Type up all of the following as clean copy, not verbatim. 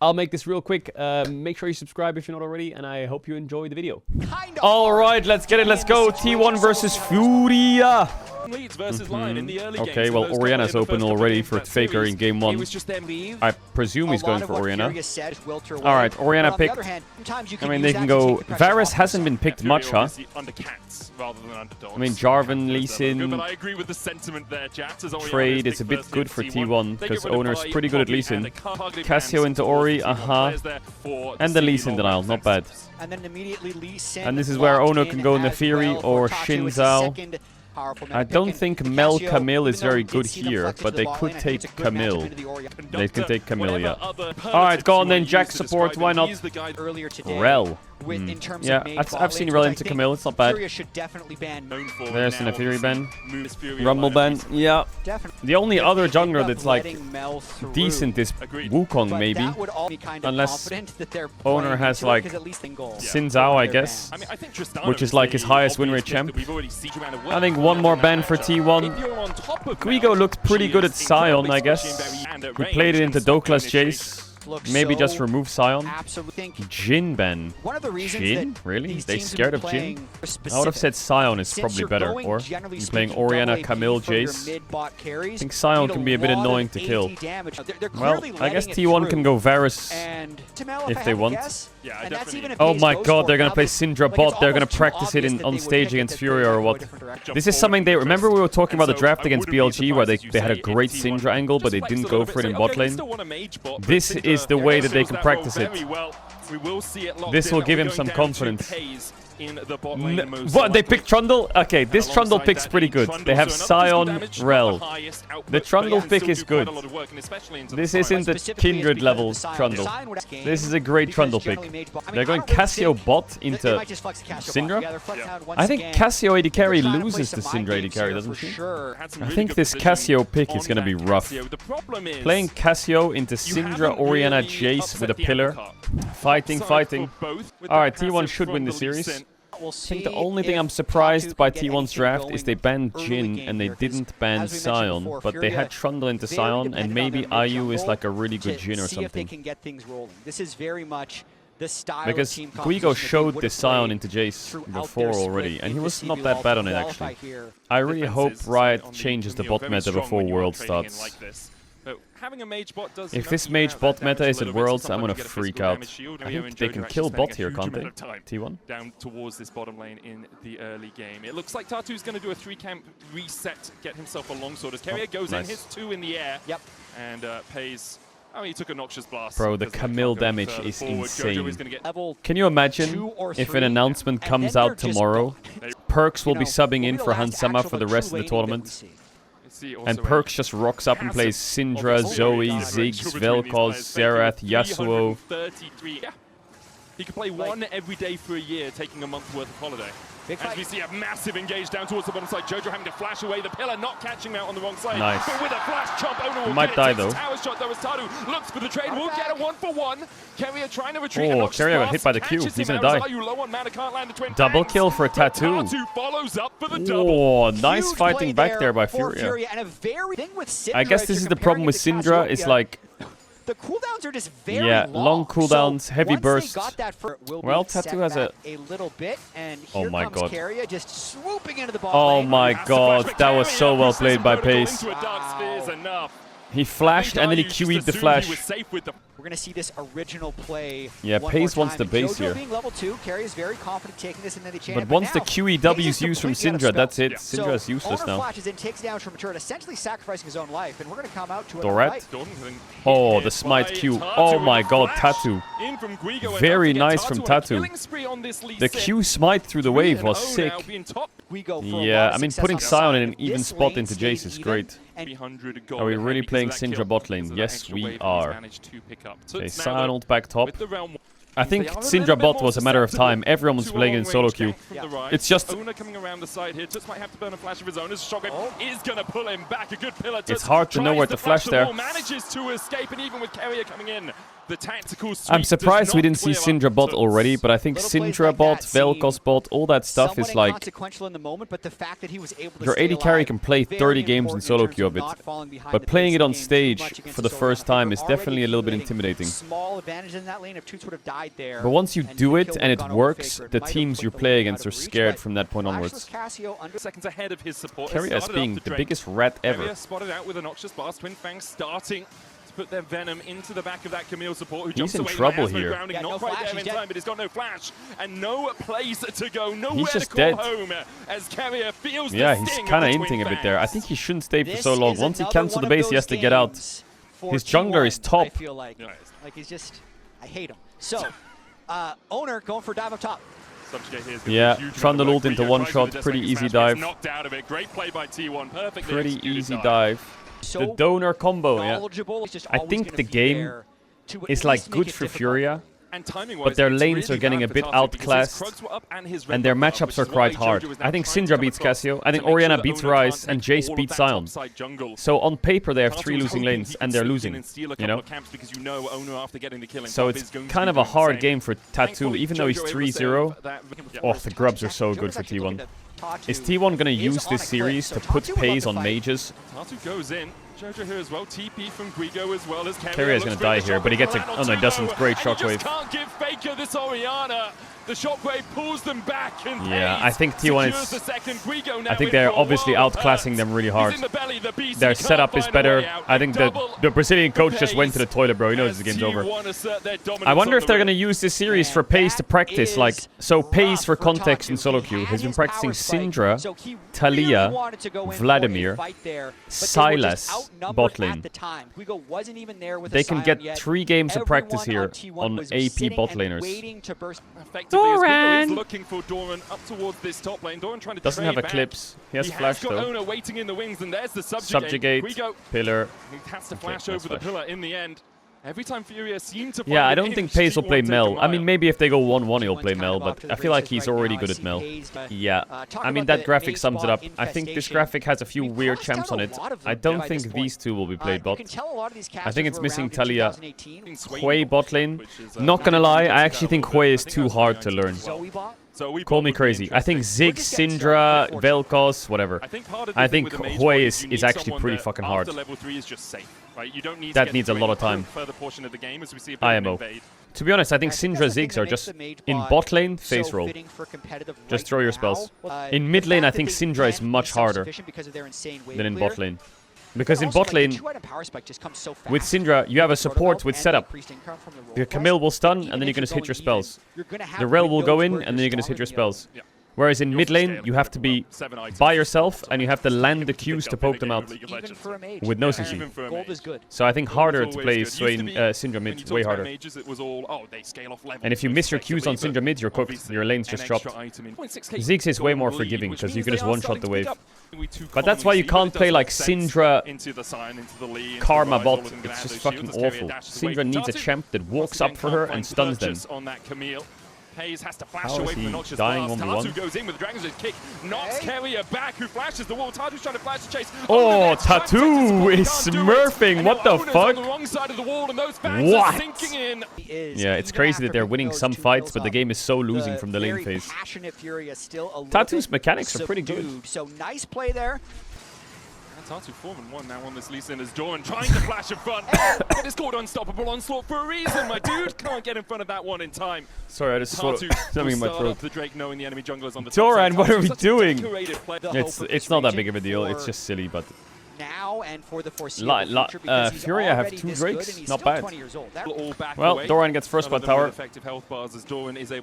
I'll make this real quick. Make sure you subscribe if you're not already, and I hope you enjoy the video. Alright, let's get it. Let's go. T1 versus Furia. Okay, well, Oriana's open already for Faker in game 1. I presume he's going for Oriana. Alright, Oriana picked. I mean, they can go... Varus hasn't been picked much, huh? I mean, Jarvan, Lee Sin, trade is a bit good for T1, because Owner's pretty good at Lee Sin. Cassio into Ori, and the Lee Sin denial, not bad. And this is where Ono can go in the Fury or Xin Zhao. I don't think Mel Camille is very good here, but they could take Camille. They can take Camille, yeah. Alright, go on then, Jack support, why not? Rel. Yeah, I've seen Rel into Camille, it's not bad. There's an Fury ban. Rumble ban, yeah. The only other jungler that's like decent is Wukong, maybe. Unless Owner has like Xin Zhao, I guess. Which is like his highest win rate champ. I think one more ban for T1. Guigo looked pretty good at Sion, I guess. He played it into Douglas Jace. Maybe just remove Sion. Jhin ban. Jhin? Really? They scared of Jhin? I would have said Sion is probably better. Or he's playing Oriana, Camille, Jace. I think Sion can be a bit annoying to kill. Well, I guess T1 can go Varus if they want. Oh my god, they're gonna play Syndra bot. They're gonna practice it on stage against Furia or what? This is something they... Remember we were talking about the draft against BLG where they had a great Syndra angle but they didn't go for it in bot lane? This is the way that they can practice it. This will give him some confidence. What? They picked Trundle? Okay, this Trundle pick's pretty good. They have Sion, Rel. The Trundle pick is good. This isn't the Kindred level Trundle. This is a great Trundle pick. They're going Cassio bot into Syndra? I think Cassio AD carry loses to Syndra AD carry, doesn't she? I think this Cassio pick is gonna be rough. Playing Cassio into Syndra, Oriana, Jace with a pillar. Fighting. Alright, T1 should win the series. I think the only thing I'm surprised by T1's draft is they banned Jhin and they didn't ban Sion, but they had Trundle into Sion and maybe IU is like a really good Jhin or something. Because Guigo showed the Sion into Jace before already, and he was not that bad on it actually. I really hope Riot changes the bot meta before World starts. If this mage bot meta is at Worlds, I'm gonna freak out. I think they can kill bot here, can't they? T1? Down towards this bottom lane in the early game. It looks like Tatu's gonna do a 3-camp reset, get himself a longsword. As Carrier goes in, hits 2 in the air, and pays... Oh, he took a Noxious Blast. Bro, the Camille damage is insane. Can you imagine if an announcement comes out tomorrow? Perks will be subbing in for Hansama for the rest of the tournament. And Perks just rocks up and plays Syndra, Zoe, Ziggs, Vel'Koz, Xerath, Yasuo. He could play one every day for a year, taking a month's worth of holiday. As we see a massive engage down towards the bottom side, Jojo having to flash away the pillar, not catching him out on the wrong side. Nice. But with a flash chomp, Ono will might die though. Tower shot though as Tatu looks for the trade, will get a 1-for-1. Carrier trying to retreat. Oh, Carrier got hit by the Q. He's gonna die. Double kill for a Tattoo. Oh, nice fighting back there by Furia. I guess this is the problem with Syndra, it's like... The cooldowns are just very long cooldowns, so heavy bursts. Well, Tattoo has a little bit, and oh my god. Just swooping into the ball oh my god, that was so well played by Pace. He flashed and then he QE'd the flash. We're going to see this original play. Yeah, Pace wants the base here. Being level 2, Carry is very confident taking this, and then they but once the QEW is used from Syndra, that's it. Syndra is useless now. Flashes in, takes down from Mature, essentially sacrificing his own life, and we're going to come out to it. Dorat? Oh, the Smite Q. Oh my god, Tattoo. Very nice from Tattoo. The Q Smite through the wave was sick. Yeah, I mean, putting Sion in an even spot into Jace is great. Are we really playing Syndra bot lane? Yes, we are. Okay, Sion ult back top. I think Syndra bot was a matter of time. Everyone was playing in solo queue. It's just... It's hard to know where to flash there. Manages to escape, and even with Carrier coming in, The tactical I'm surprised we didn't see Syndra bot already, but I think Syndra bot, Vel'Koz bot, all that stuff is like... Your AD carry can play 30 games in solo queue of it, but playing it on stage for the first time is definitely a little bit intimidating. But once you do it and it works, the teams you play against are scared from that point onwards. Seconds ahead of his support. Keria is being the biggest rat ever. Spotted out with a Noxious Blast. Twin Fangs starting to put their venom into the back of that Camille support, who jumps in away trouble here. here. Not quite there in time, but he's got no flash and no place to go, nowhere He's to just call dead. home as Keria feels the Yeah, he's sting kind of of the inting a Twin bit there. I Fangs. think he shouldn't stay for so long. Once he cancels the base, he has to get out. His jungler is top. I feel like he's just, I hate him. So, Owner going for dive up top. Yeah, Trundle ult into one shot, pretty easy dive. Knocked out of it. Great play by T1, perfectly Pretty easy dive. The donor combo, yeah. I think the game is like good for Furia, but their lanes are getting a bit outclassed, and their matchups are quite hard. I think Syndra beats Cassio, I think Orianna beats Ryze, and Jace beats Sion. So on paper they have 3 losing lanes, and they're losing, you know? So it's kind of a hard game for Tattoo, even though he's 3-0. Oh, the grubs are so good for T1. Is T1 gonna use this series to put Paze on mages? Tatu goes in. Jojo here as well. TP from Guigo as well as Keria is gonna die here, but he gets a... Oh no, he doesn't. Great shockwave. Can't give Faker this Orianna. The shockwave pulls them back, and yeah, I think T1 is... I think they're obviously outclassing them really hard. Their setup is better. I think the Brazilian coach just went to the toilet, bro. He knows the game's over. I wonder if they're gonna use this series for Paze to practice, like... So Paze, for context in solo queue, has been practicing Syndra, Talia, Vladimir, Sylas, bot lane. They can get 3 games of practice here on AP bot laners. Doran! Looking for Doran up towards this top lane. Doran trying to doesn't have Eclipse. He has flash though. Owner waiting in the wings, and there's the subjugate. Pillar. He has to flash over the pillar in the end. Every time Furia seems to... Yeah, I don't think Paze will play Mel. I mean, maybe if they go 1-1, he'll play Mel, but I feel like he's already good at Mel. Yeah, I mean, that graphic sums it up. I think this graphic has a few weird champs on it. I don't think these two will be played bot. I think it's missing Talia. Hui bot lane. Not gonna lie, I actually think Hui is too hard to learn. Call me crazy. I think Ziggs, Syndra, Vel'Koz, whatever. I think Hui is actually pretty fucking hard. That needs a lot of time. IMO. To be honest, I think Syndra Ziggs are just in bot lane, face roll. Just throw your spells. In mid lane, I think Syndra is much harder than in bot lane. Because in bot lane, with Syndra, you have a support with setup. The Camille will stun, and then you're going to hit your spells. The Rel will go in, and then you're going to hit your spells. Whereas in mid lane, you have to be by yourself, and you have to land the Qs to poke them out with no CC. So I think harder to play Syndra mid, way harder. And if you miss your Qs on Syndra mid, you're cooked. Your lane's just chopped. Ziggs is way more forgiving, because you can just one-shot the wave. But that's why you can't play like Syndra Karma bot. It's just fucking awful. Syndra needs a champ that walks up for her and stuns them. Paze has to flash How away is from the he Noxious dying Blast. 1v1? Tatu goes in with the Dragon's Edge kick, knocks Keria back, who flashes the wall. Tatu's trying to flash the chase. Oh, Tattoo is smurfing. What the fuck? What? Yeah, it's crazy that they're winning some fights, but the game is so losing from the lane phase. Tattoo's mechanics are pretty good. So nice play there. Tatu 4-1 now on this Lee Sin as Doran trying to flash in front, but it's called Unstoppable Onslaught for a reason, my dude. Can't get in front of that one in time. Sorry, I just swallowed something in my throat. The Drake knowing the enemy junglers on the Doran, what are we doing? It's not that big of a deal. It's just silly, but... Now and for the foreseeable future, Furia have 2 Drakes, not bad. Well, Doran gets first blood tower.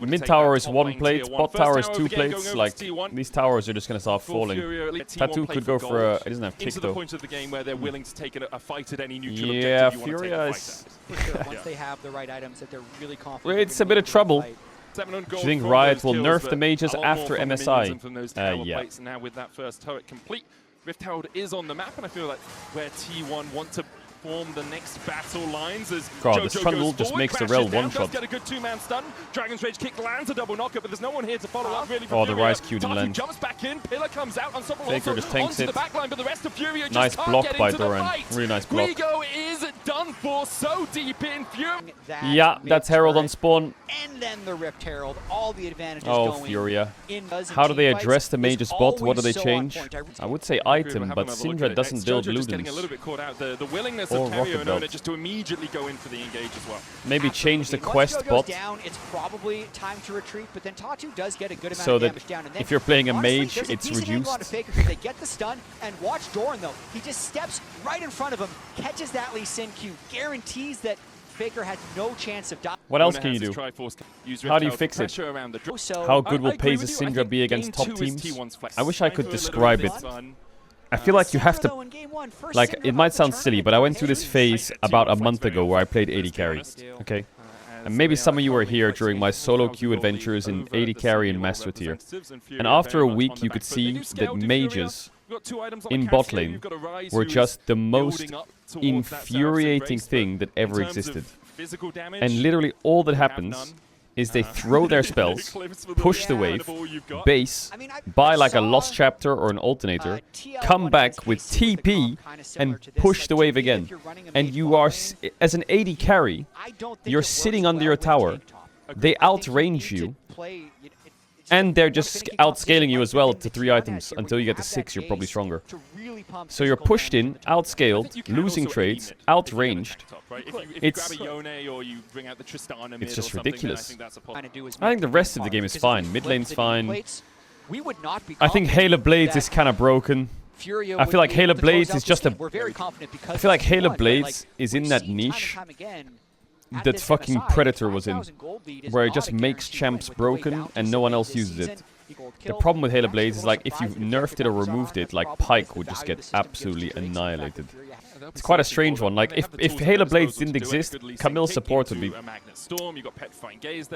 Mid tower is 1 plate, bot tower is 2 plates. Like, these towers are just gonna start falling. Tattoo could go for a... It doesn't have kick though. Yeah, Furia is... Once they have the right items that they're really confident. It's a bit of trouble. Do you think Riot will nerf the mages after MSI? Yeah. Now with that first turret complete, Rift Herald is on the map, and I feel like where T1 want to form the next battle lines as God, this trundle just makes the rail one-shot. Get a good two-man stun. Dragon's Rage kick lands a double knocker, but there's no one here to follow up really. Oh, the Rise Q didn't land. Jumps back in, Pillar comes out, unstoppable. Faker just tanks it. Backline, but the rest of Furia just nice can't block get by into Doran. the fight. Really nice block. Guigo is done for so deep in Furia. Yeah, that's Herald on spawn. And then the Rift Herald, all the advantages Oh, Furia. How do they address the Mage's bot? What do they change? I would say item, but Syndra doesn't build Ludens. Getting a little bit caught out. The willingness of Carrier and Ona just to immediately go in for the engage as well. Maybe change the quest bot. Down, it's probably time to retreat, but then Tatu does get a good amount so of that damage down. And then, if you're playing a honestly, mage, it's reduced. Faker, they get the stun, and watch Doran though. He just steps right in front of him, catches that Lee Sin Q, guarantees that Faker had no chance of dying. What else can you do? How do you fix it? How good will Paze's Syndra be against top teams? I wish I could describe it. I feel like you have to... Like, it might sound silly, but I went through this phase about a month ago where I played AD carry. Okay? And maybe some of you were here during my solo queue adventures in AD carry and Master Tier. And after a week, you could see that mages in bot lane were just the most infuriating thing that ever existed. And literally all that happens is they throw their spells, push the wave, base, buy like a Lost Chapter or an Alternator, come back with TP and push the wave again. And you are, as an AD carry, you're sitting under your tower. They outrange you. And they're just outscaling you as well to 3 items. Until you get to 6, you're probably stronger. So you're pushed in, outscaled, losing trades, outranged. It's just ridiculous. I think the rest of the game is fine. Mid lane's fine. I think Halo Blades is kind of broken. I feel like Halo Blades is just a... I feel like Halo Blades is in that niche that fucking Predator was in, where it just makes champs broken and no one else uses it. The problem with Halo Blades is like if you nerfed it or removed it, like Pyke would just get absolutely annihilated. It's quite a strange one. Like if Halo Blades didn't exist, Camille's support would be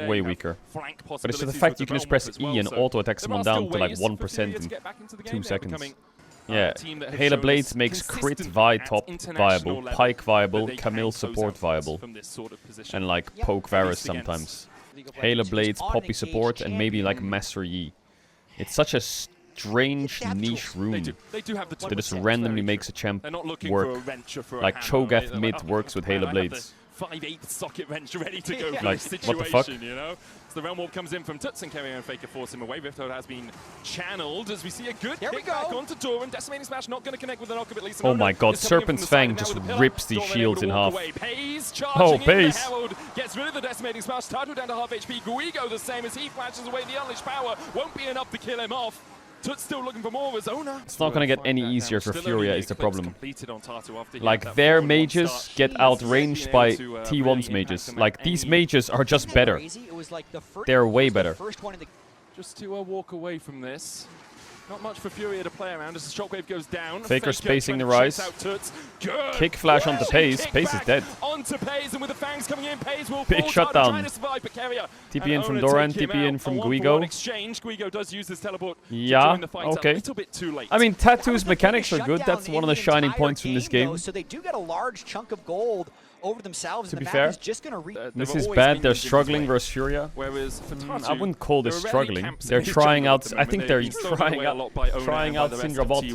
way weaker. But it's just the fact you can just press E and auto attack someone down to like 1% in 2 seconds. Yeah, Halo Blades makes Crit Vi top viable, Pyke viable, Camille support viable, and like Poke Varus sometimes. Halo Blades, Poppy support, and maybe like Master Yi. It's such a strange niche room that just randomly makes a champ work. Like Cho'Gath mid works with Halo Blades. 5/8 socket wrench ready to go for like, this situation, what the fuck? You know? So the Realm Warp comes in from Tuts and Carrier and Faker force him away. Rift Herald has been channeled as we see a good kick back onto Doran. Decimating Smash not going to connect with the knock of at least. Oh my god, Serpent's Fang just rips these shields in half. Oh, Paze! Herald gets rid of the Decimating Smash. Tatu down to half HP. Guigo the same as he flashes away. The Unleashed Power won't be enough to kill him off. Tut's still looking for more as Ona. It's not gonna get any easier for Furia is the problem. Like, their mages get outranged by T1's mages. Like, these mages are just better. They're way better. Just to walk away from this. Not much for Furia to play around as the shockwave goes down. Faker spacing the rise. Kick flash onto Paze. Paze is dead. Onto Paze, and with the fangs coming in, Paze will big shutdown. TP in from Doran, TP in from Guigo. Guigo does use his teleport. Yeah, okay. I mean, Tatu's mechanics are good. That's one of the shining points from this game. So they do get a large chunk of gold over themselves. To be fair, this is bad. They're struggling versus Furia. I wouldn't call this struggling. They're trying out. I think they're trying out Syndra bot.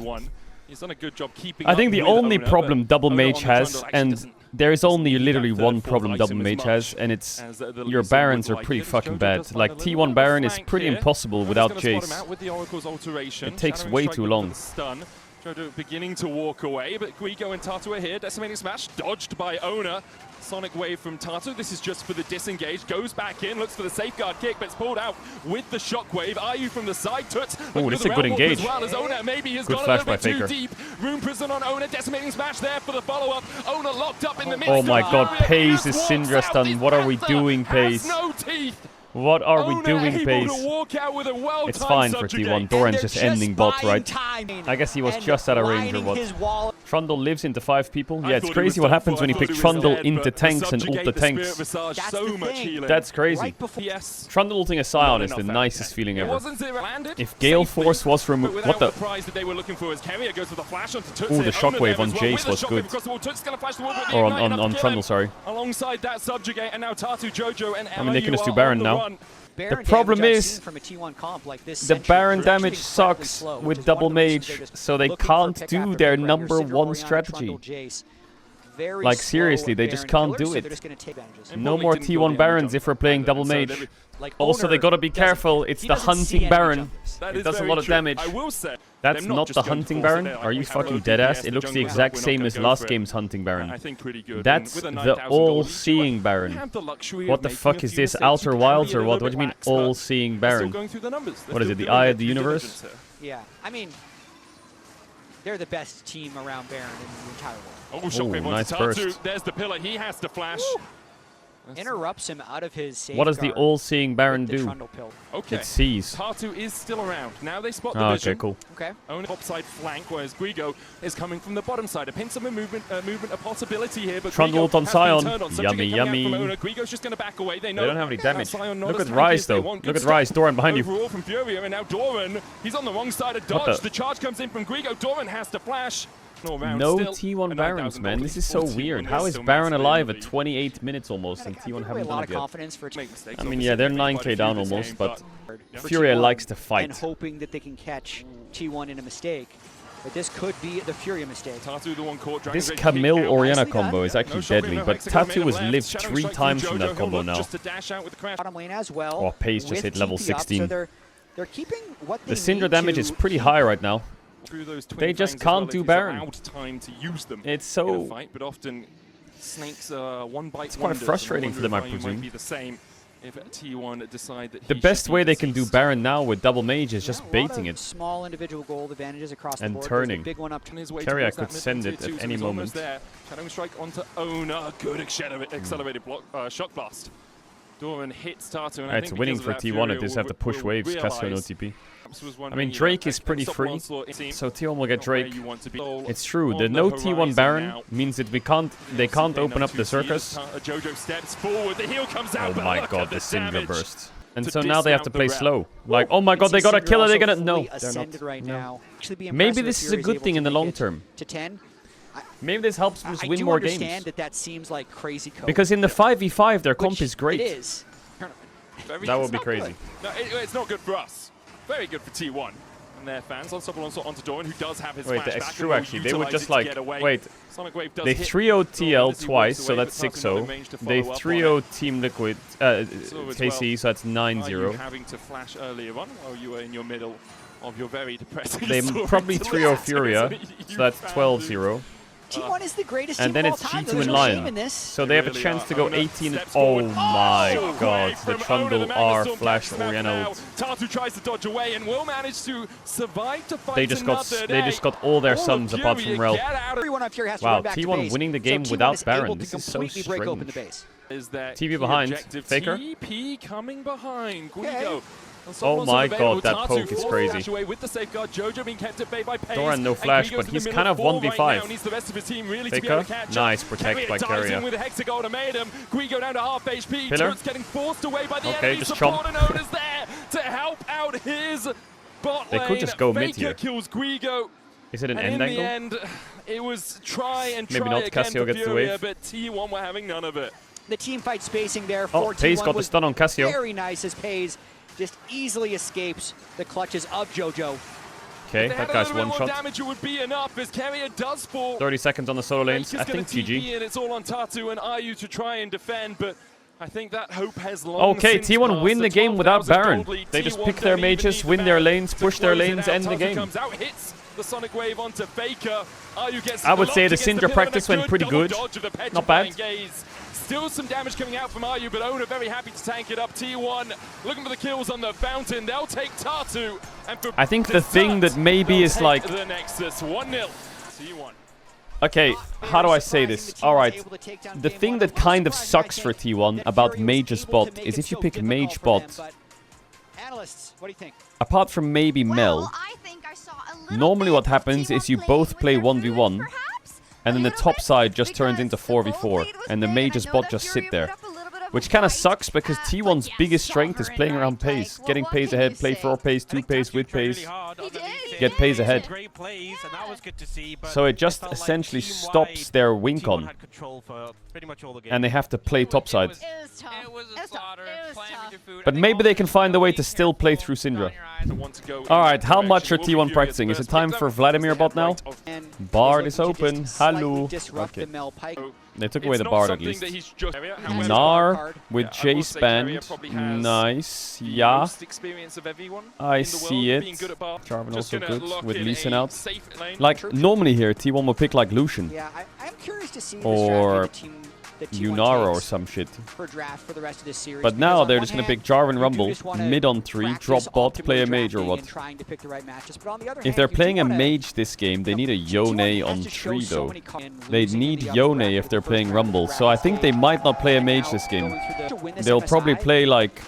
He's done a good job keeping I think the only problem Double Mage has, and there is only literally one problem Double Mage has, and it's your Barons are pretty fucking bad. Like T1 Baron is pretty impossible without Chase. It takes way too long. Jodo beginning to walk away, but Guigo and Tatu are here. Decimating Smash dodged by Ona. Sonic Wave from Tatu. This is just for the disengage. Goes back in, looks for the safeguard kick, but it's pulled out with the shockwave. Ayu from the side. Tut. Oh, this is a good engage. As well as Ona maybe has good gone flash a little bit by too deep. Room prison on Ona. Decimating Smash there for the follow-up. Ona locked up in the midst. Oh my god, Furia. Paze is Syndra stun. What are we doing, Paze? No teeth. What are we doing, Pace? It's fine for T1. Doran's just ending bot, right? I guess he was just out of range or what. Trundle lives into 5 people. Yeah, it's crazy what happens when you pick Trundle into tanks and ult the tanks. That's crazy. Trundle ulting a Scion is the nicest feeling ever. If Gale Force was removed... What the... Ooh, the shockwave on Jace was good. Or on Trundle, sorry. Alongside that subjugate, and now Tatu, Jojo, and I mean, they can just do Baron now. The problem is, the Baron damage sucks with double mage, so they can't do their #1 strategy. Like, seriously, they just can't do it. No more T1 Barons if we're playing double mage. Also, they gotta be careful, it's the hunting Baron. It does a lot of damage. That's not the hunting Baron? Are you fucking deadass? It looks the exact same as last game's hunting Baron. That's the all-seeing Baron. What the fuck is this? Outer Wilds or what? What do you mean all-seeing Baron? What is it, the Eye of the Universe? Yeah, I mean, they're the best team around Baron in the entire world. Oh, shockwave nice onto Tatu. burst. There's the pillar. He has to flash. Interrupts him out of his safeguard. What does the all-seeing Baron do? Okay. It sees. Tatu is still around. Now they spot the vision. Okay, cool. Okay. On the top side flank, whereas Guigo is coming from the bottom side. A pin some movement, a possibility here, but Trundle ult on Scion. Yummy, yummy. Guigo's just going to back away. They don't have any damage. Look at Ryze, though. Look at Ryze. Doran behind you. Overall from Furia, and now Doran, he's on the wrong side of dodge. The charge comes in from Guigo. Doran has to flash. No T1 Barons, man. This is so weird. How is Baron alive at 28 minutes almost and T1 haven't done it yet? I mean, yeah, they're 9k down almost, but Furia likes to fight. And hoping that they can catch T1 in a mistake. But this could be the Furia mistake. This Camille Orianna combo is actually deadly, but Tatu has lived 3 times from that combo now. Bottom lane as well. Oh, Pace just hit level 16. They're keeping what they The Syndra damage is pretty high right now. They just can't do Baron. It's so... It's quite frustrating for them, I presume. The best way they can do Baron now with double mage is just baiting it. Small individual gold advantages across and the board. turning. Carrier could send it at any moment. Shadowing strike onto Ona. Good accelerated shock blast. Doran hits Tatu. And it's winning for T1 if they just have to push waves. Cassio no TP. I mean, Drake is pretty free, so T1 will get Drake. It's true, the no T1 Baron means that they can't open up the circus. Oh my god, the Syndra burst. And so now they have to play slow. Like, oh my god, they got a killer, they're gonna... No, they're not. No. Maybe this is a good thing in the long term. Maybe this helps us win more games. Because in the 5v5, their comp is great. That would be crazy. No, it's not good for us. Very good for T1 and their fans. Onto Doran, who does have his Wait, flashback. that's true actually. They would just like... Wait. They hit 3-0 TL twice, so that's 6-0. They 3-0 Team Liquid, KC, so that's 9-0. Having to flash earlier on while you were in your middle of your very depressing They probably 3-0 Furia, so that's 12-0. T1 is the greatest and team then of it's all time. G2 and Lion. So they have a chance to go 18. Oh my god, the Trundle R flash Orianna ult. Tatu tries to dodge away and will manage to survive to fight. They just got all their sons apart from Rel. Wow, T1 winning the game without Baron. This is so strange. TV behind, Faker. TP coming behind. Guigo. Oh my god, that poke is crazy. Doran no flash, but he's kind of 1v5. Faker, nice protect by Carrier. Pillar. Okay, just chomp. They could just go mid here. Is it an end angle? It was try and maybe not. Cassio gets the wave. But T1 were having none of it. The team fight spacing there for T1 Pace got the stun on Cassio. Very nice as Pace just easily escapes the clutches of Jojo. Okay, that guy's one shot. Damage, it would be enough as Carrier does fall. 30 seconds on the solo lanes. I think GG. And it's all on Tatu and Ayu to try and defend, but I think that hope has long okay, T1 win the game without Baron. They just pick their mages, win their lanes, push their lanes, end the game. The sonic wave onto Faker. I would say the Syndra practice went pretty good. Not bad. Still some damage coming out from Ayu, but Ona very happy to tank it up. T1 looking for the kills on the fountain. They'll take Tatu. And I think the thing that maybe is like... The Nexus 1-0. T1. Okay, how do I say this? Alright, the thing that kind of sucks for T1 about Mage's bot is if you pick Mage bot, apart from maybe Mel, normally what happens is you both play 1v1, and then the top side just turns into 4v4, and the Mage's bot just sit there. Which kind of sucks because T1's biggest strength is playing around pace. Getting pace ahead, play 4 pace, 2 pace, with pace. Get pace ahead. So it just essentially stops their win con. And they have to play topside. But maybe they can find a way to still play through Syndra. Alright, how much are T1 practicing? Is it time for Vladimir bot now? Bard is open. Hello. Okay. They took away the Bard at least. Gnar with Jace banned. Nice. Yeah. I see it. Jarvan also good with Lee Sin out. Like, normally here, T1 will pick like Lucian. Or Yunara or some shit. But now they're just gonna pick Jarvan Rumble, mid on 3, drop bot, play a mage or what. If they're playing a mage this game, they need a Yone on 3 though. They need Yone if they're playing Rumble, so I think they might not play a mage this game. They'll probably play like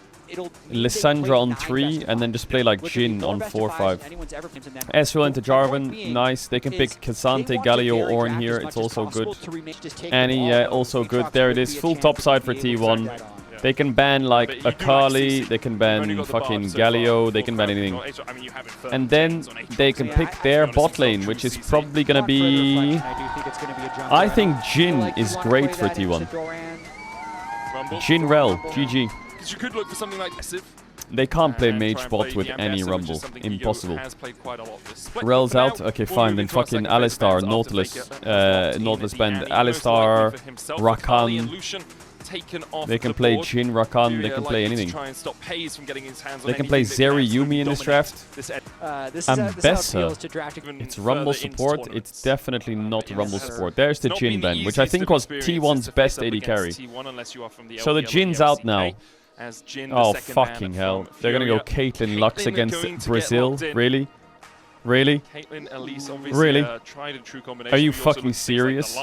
Lissandra on 3 and then just play like Jhin on 4-5. Ezreal into Jarvan, nice. They can pick Cassante, Galio, Ornn here, it's also good. Annie, yeah, also good. There it is, full top side for T1. They can ban like Akali, they can ban fucking Galio, they can ban anything. And then they can pick their bot lane, which is probably gonna be... I think Jhin is great for T1. Jhin Rel, GG. You could look for something like passive. They can't play mage bot with any Rumble. Impossible. Rel's out. Okay, fine. Then fucking Alistar, Nautilus. Nautilus band. Alistar, Rakan. They can play Jhin, Rakan. They can play anything. They can play Zeri, Yumi in this draft. Ambessa. It's Rumble support. It's definitely not Rumble support. There's the Jhin ban, which I think was T1's best AD carry. So the Jin's out now. Oh, fucking hell. They're gonna go Caitlyn Lux against Brazil? Really? Really? Really? Are you fucking serious?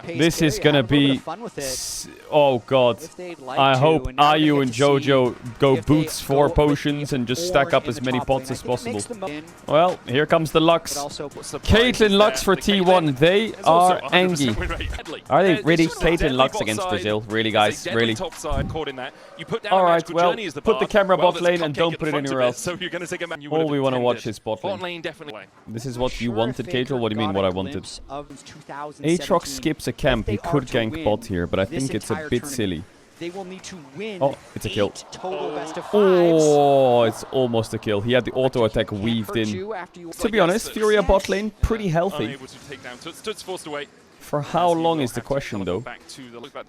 This is gonna be... Oh god. I hope Ayu and Jojo go boots 4 potions and just stack up as many pots as possible. Well, here comes the Lux. Caitlyn Lux for T1. They are angry. Are they really? Caitlyn Lux against Brazil? Really, guys? Really? Alright, well, put the camera bot lane and don't put it anywhere else. All we want to watch is bot lane. This is what you wanted, Caedrel? What do you mean what I wanted? Aatrox skips a camp. He could gank bot here, but I think it's a bit silly. Oh, it's a kill. Oh, it's almost a kill. He had the auto attack weaved in. To be honest, Furia bot lane, pretty healthy. For how long is the question, though?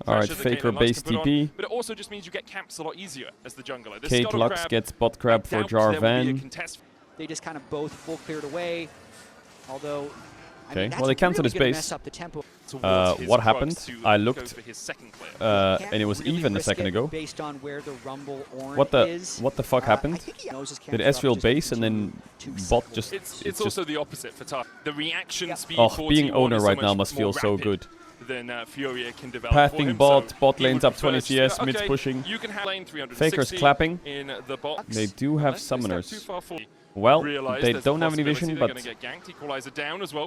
Alright, Faker base TP. But it also just means you get camps a lot easier as the jungler. Kate Lux gets bot grab for Jarvan. They just kind of both full cleared away. Although... Okay, well they cancelled his base. What happened? I looked, and it was even a second ago. What the fuck happened? Did Ezreal base and then bot just... It's also the opposite for Tar. The reaction speed oh, being owner right now must feel so good. Then Furia can develop pathing bot lane's up 20 CS, mid's pushing. Faker's clapping. They do have summoners. Well, they don't have any vision, but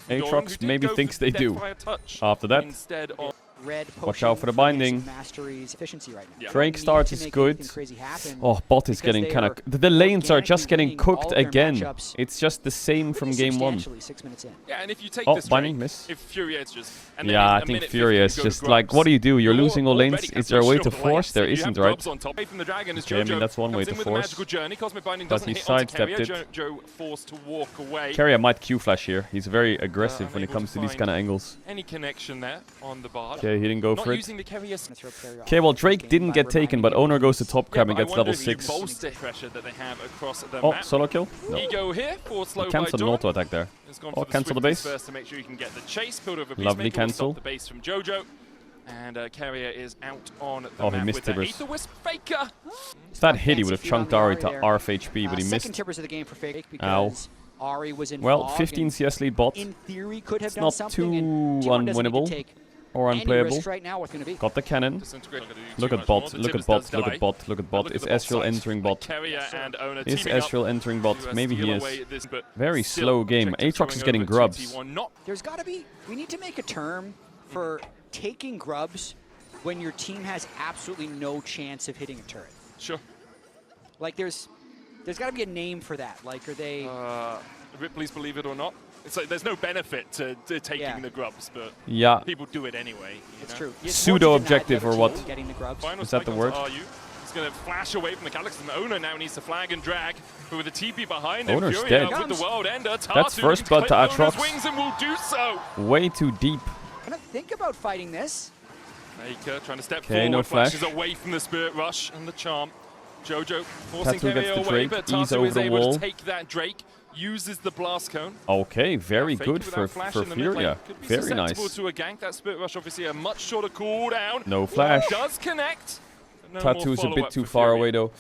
Aatrox maybe thinks they do. After that, watch out for the binding. Drake starts is good. Oh, bot is getting kind of... The lanes are just getting cooked again. It's just the same from game 1. Oh, binding, miss. Yeah, I think Furia is just like, what do you do? You're losing all lanes. Is there a way to force? There isn't, right? Okay, I mean, that's one way to force. But he sidestepped it. Keria might Q-flash here. He's very aggressive when it comes to these kind of angles. Okay, he didn't go for it. Okay, well, Drake didn't get taken, but owner goes to top crab and gets level 6. Oh, solo kill? No. He cancelled an auto attack there. Oh, cancel the base. Lovely cancel. And Carrier is out on the oh, he missed Tibbers. If that hit, he would have chunked Ari to RF HP, but he missed. Ow. Ari was in Well, fog 15 and CS lead bot. in theory could have It's done not something, too and T1 doesn't need to unwinnable take or any unplayable. risk right now. What's going to be? Got the cannon. Disintegrate. Not gonna do Look too at much more. bot, The look Tibbers at bot, does look die. at bot, look at bot. Look Is at the bot Ezreal side. entering bot? Keria and Ona Is teaming up Ezreal entering bot? to Maybe he steal is. away at this, but Very still, slow game. objective Aatrox is throwing getting over grubs. T1. Not There's got to be, we need to make a term for taking grubs when your team has absolutely no chance of hitting a turret. sure. Like there's got to be a name for that. Like are they? Ripley's Believe It or Not. It's like there's no benefit to taking Yeah. the grubs, but Yeah. people do it anyway. It's know? true. It's Pseudo more to deny the objective other or what? team Getting the grubs. Final Is that the spike word? onto RU. He's going to flash away from the Galaxy. And Ona now needs to flag and drag, but with the TP behind him, Ona's Furia dead. with the World Ender. That's Tartu first can blood to clip Ona's Aatrox. wings and will do so. Way too deep. Gonna think about fighting this. Faker trying to step 'Kay, forward, no flash. flashes away from the Spirit Rush and the Charm. Jojo forcing Tatu gets Keria the away, Drake, but ease Tatu over is the able wall. to take that Drake, uses the Blast Cone. Okay, very Faker good without for flash in the mid lane. Furia. Could be Very susceptible nice. to a gank. That Spirit Rush obviously a much shorter cooldown. No flash. Does connect. but no more Tatu's a bit follow-up too for far Furia. away though.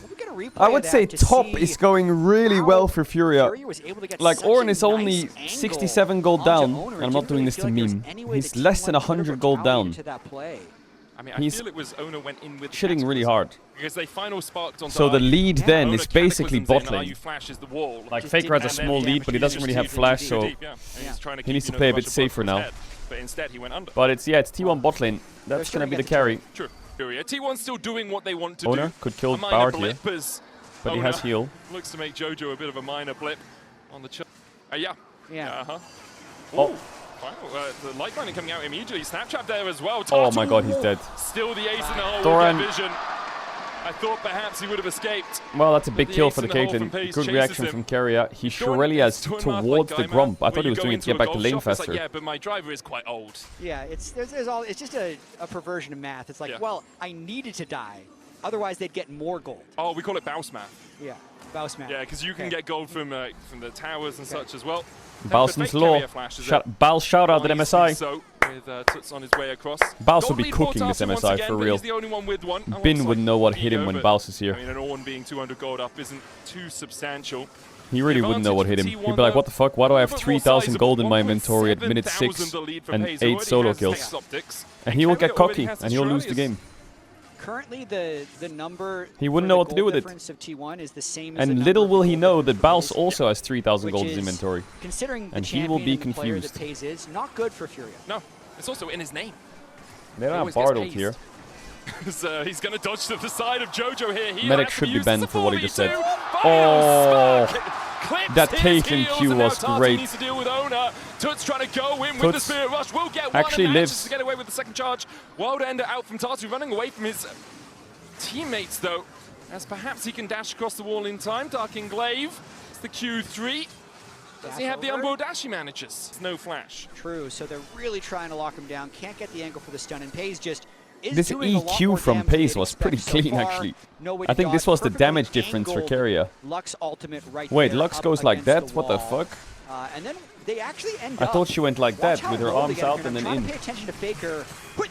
We're gonna replay I would that say to top see is going really how well for Furia. Furia was able to get Like such Ornn a is only nice angle 67 gold onto down, Owner. and It I'm not didn't doing really this feel to like there was meme. any way He's the less T1 than could have 100 gold down. retaliated to that play. I mean, He's I feel it was Ona went in with the Shitting really Cataclysm, hard. because they final sparked on So the lead Yeah. then Ona is basically Cataclysms bot in, lane. RU flashes the wall. Like Just Faker has a didn't have small any lead, but he doesn't really have damage flash, to so Deep, yeah. And he's trying to he needs keep, to play a the bit rush safer above now. his head, but instead he went under. But it's T1 bot lane. That's sure gonna to be get the the turret. carry. True. Furia. T1's still doing what they want to Owner do. could kill A minor Bard blip here, as but he Ona has heal. looks to make Jojo a bit of a minor blip on the yeah. Yeah. Uh-huh. Oh. Ooh. Final, the light lightning coming out immediately. Snapchat there as well. Oh my Tatu god, he's dead. Still the ace in the hole. Doran. With vision. I thought perhaps he would have escaped. Well, that's a big the kill ace for the in the hole from Caitlyn. Pace Good chases reaction him. from Keria. He Doran surely has is doing math towards like the Gaimon, Grump. I where thought he you was go doing it to into a get back to golf lane shop, it's faster. like, yeah, but my driver is quite old. Yeah, it's just a perversion of math. It's like, Yeah. well, I needed to die, otherwise they'd get more gold. Oh, we call it bounce math. Yeah, bounce math. Yeah, because you can Okay. get gold from the towers and such as well. Balsam's Fake law. carrier flashes it. Bal shout out to MSI. So with Toots on his way across. Bals will Gold be lead for cooking this Tatu once MSI again, for but real. He's the only one with one. Bin wouldn't know what hit him Ego, when but, Bals is here. I mean, an Ornn being 200 gold up isn't too substantial. He really wouldn't know what hit him. Advantage He'd for be like, T1 what the fuck? Why do I have though. 3,000 gold in my 1.7 inventory at minute 6 thousand the lead for and Pace. 8 Already solo has kills? Hex Optics. And he will Keria get already cocky has and he'll lose the Australia's. game. Currently, the number He wouldn't for know the what to do gold with it. difference of T1 is the same as the And number little for will he gold know difference that for Bals Pace, also has 3,000 which gold in his is, inventory. Considering the And he will champion be and the player confused. that Pace is, not good for Furia. No, it's also in his name. They don't have always gets Bard ult paced. here. So he's going to dodge to the side of Jojo here. He Medic actually should be uses banned the for what he just said. 4v2. Oh. Final spark. Clips That his Caitlyn heels, Q and now was Tatu great. needs to deal with Ona. Toots trying to go in with the Toots Spirit Rush. Will get one actually and manages lives. to get away with the second charge. World Ender out from Tatu, running away from his teammates though, as perhaps he can dash across the wall in time. Dark Englaive, it's the Q3. Does he have the over. Umbo dash he manages? No flash. True, so they're really trying to lock him down. Can't get the angle for the stun, and Pace just is This doing a lot more EQ from damage than Pace they'd was pretty expect so clean far. actually. No way I to think this dodge. was the Perfectly damage difference for angled Keria. Lux ultimate right Wait, there Lux up goes like against that? What the wall. fuck? And then they actually end I up. thought she went like Watch that how with her low they arms get him out here. and I'm then trying in. to pay attention to Faker. But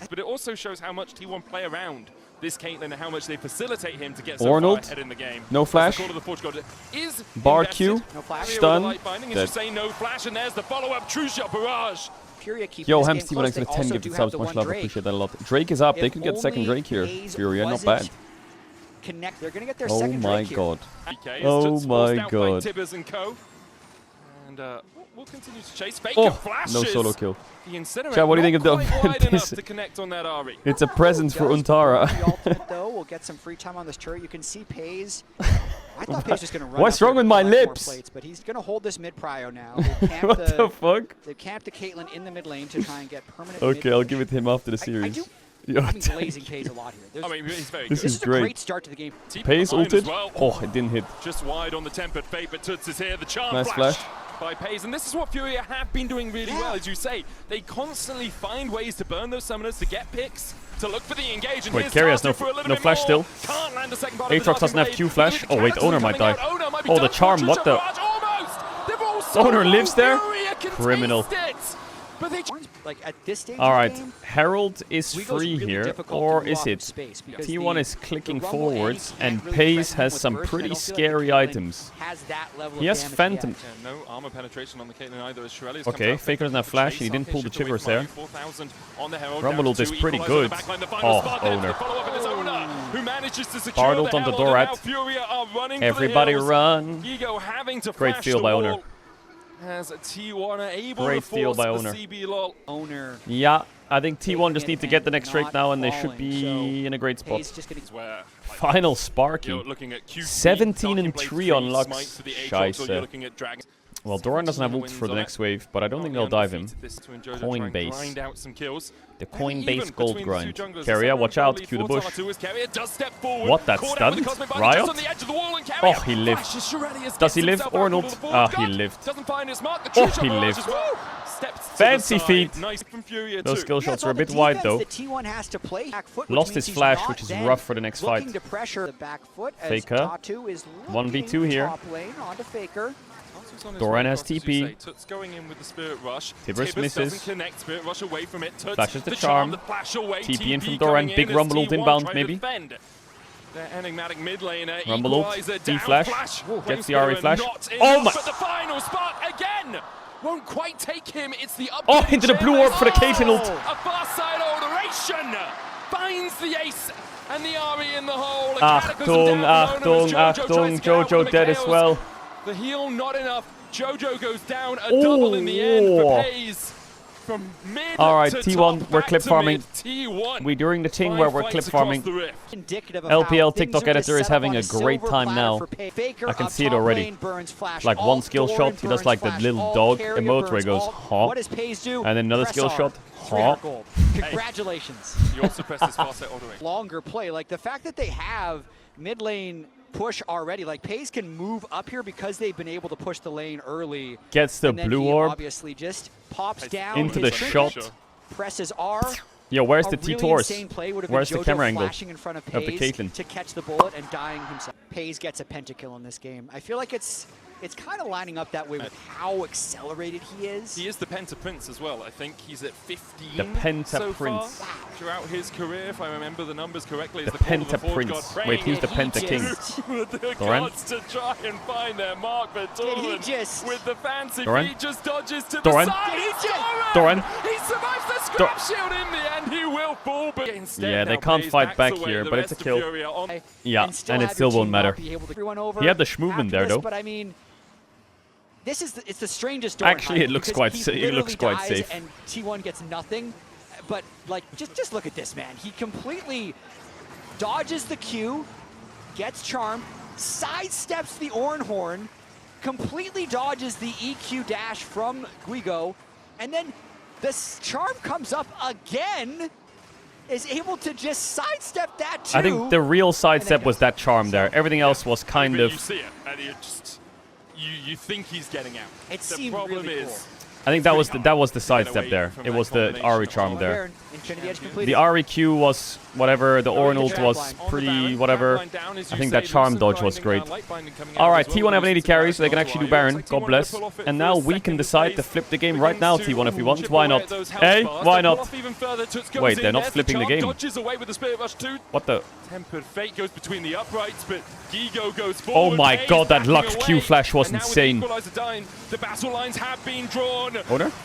But it also shows how much T1 play around this Caitlyn and how much they facilitate him to get so Ornn far ahead in the game. No flash. Call of the Forge God is Bar invested. Q. No flash. Furia with Stun. the light binding, and Dead. you say no flash, and there's the follow-up true shot barrage. Furia keeping Yo, this Hems game T1 close. X They with 10 also gifted do have subs. the Much one love. Drake. Appreciate that a lot. Drake is up. They If could get second only Drake here. Hayes Furia, not wasn't bad. Connect. They're gonna get their Oh second my Drake here. god. PK is Oh just my forced out by god. Tibbers and co. And we'll continue to chase. Faker Oh, flashes. no solo kill. The Incinerate Chat, what do you think of the- not quite wide this- enough to connect on that Ari. It's a present for Does Untara. the ultimate, though, will get some free time on this turret. You can see Paze. I thought Paze was going to run. What's up here wrong with and my collect more lips? Plates, but he's going to hold this mid prio now. They've camped What the fuck? They've camped the Caitlyn in the mid lane to try and get permanent. Okay, mid I'll push. give it to him after the I series. do. Yo, I've been glazing Paze a lot here. I mean, he's very This good. is This is a great. great start to the game. Teep Pace behind as ulted. well. Oh, it didn't hit. Just wide on the tempered fate, but Toots is here. The charm Nice flash, flash. by Pace, and this is what Furia have been doing really Yeah. well, as you say. They constantly find ways to burn those summoners, to get picks, to look for the engage. And Wait, here's Keria has Tatu no for a little no bit flash more. still. Can't land the second part of the Aatrox Dark doesn't have Blade. Q flash. With Oh wait, Cataclysm Owner might coming die. out, Owner might be Oh, the done for charm, True what Shot the- Barrage, almost! They've also Owner lives there? Furia can Criminal. taste it. But they like at this stage. All right, Herald is free here, or is it? T1 is clicking forwards, and Pace has some pretty scary items. He has Phantom. No armor penetration on the Caitlyn either. As Shirelli's Okay, Faker doesn't have flash, and he didn't pull the chippers there. Rumble ult is pretty good. Oh, Owner. Hard ult on the Dorat. Everybody run. Great steal by Owner. As T1 are able Great to steal force by the Owner. Yeah, I think T1 just need to get the next rake now, and they should be in a great spot. Final Sparky. 17 and 3 on Lux. Scheiße. Well, Doran doesn't have ult for the next wave, but I don't think they'll dive him. Coinbase. The Coinbase gold grind. Carrier, watch out. Cue the bush. What? That's stunned? Riot? Oh, he lived. Does he live or an ult? Ah, he lived. Oh, he lived. Fancy feet. Those skill shots are a bit wide, though. Lost his flash, which is rough for the next fight. Faker. 1v2 here. Doran has TP. Tibbers misses. Flashes the charm. TP in from Doran. Big Rumble ult inbound, maybe. Rumble ult. D-flash. Gets the RE flash. Oh my! Won't quite take him. It's the oh, into the blue orb for the Caitlyn ult. A far side alteration finds the ace and the RE in the hole. Achtung, Achtung, Achtung. Jojo dead as well. The heal not enough. Jojo goes down a double in the end for Pace. From mid Alright, to T1, top, we're clip farming. T1. We're doing the thing where we're clip farming. LPL TikTok editor is having a great time now. I can see it already. Like one skill shot, he does like the little dog emote where he goes, huh? And then another skill shot, huh? Congratulations. You also press this fast all the way. Longer play, like the fact that they have mid lane push already, like Pace can move up here because they've been able to push the lane early. Gets the blue orb. Obviously just pops down into the shot. Presses R. Yo, where's the T-Tors? Where's the camera angle in front of the Caitlyn? To catch the bullet and dying himself. Pace gets a pentakill in this game. I feel like it's kind of lining up that way with how accelerated he is. He is the Penta Prince as well. I think he's at 15 the Penta so Prince. Throughout his career, if I remember the numbers correctly. The Penta Prince. Wait, he's the Penta King. The gods to try and find their Marc, but Doran with the fancy feet just dodges to the side. Doran. He survives the scrap shield in the end. He will fall, but yeah, they can't fight back here, but it's a kill. Yeah, and it still won't matter. He had the Schmovement there, though. But I mean, it's the strangest. Actually, it looks quite safe. And T1 gets nothing. But like, just look at this, man. He completely dodges the Q, gets charmed, sidesteps the Ornhorn, completely dodges the EQ dash from Guigo, and then this charm comes up again. Is able to just sidestep that too. I think the real sidestep was that charm there. Everything else was kind of. You see it, and you think he's getting out. The problem really cool. I think that was the sidestep there. It was the RE charm there. The REQ was whatever. The Ornult was pretty whatever. I think that charm dodge was great. Alright, T1 have an 80 carry, so they can actually do Baron. God bless. And now we can decide to flip the game right now, T1, if we want. Why not? Hey, why not? Wait, they're not flipping the game. What the? Tempered Fate goes between the uprights, but Gigo goes Oh forward. my god, that Lux Q flash was insane. The battle lines have been drawn.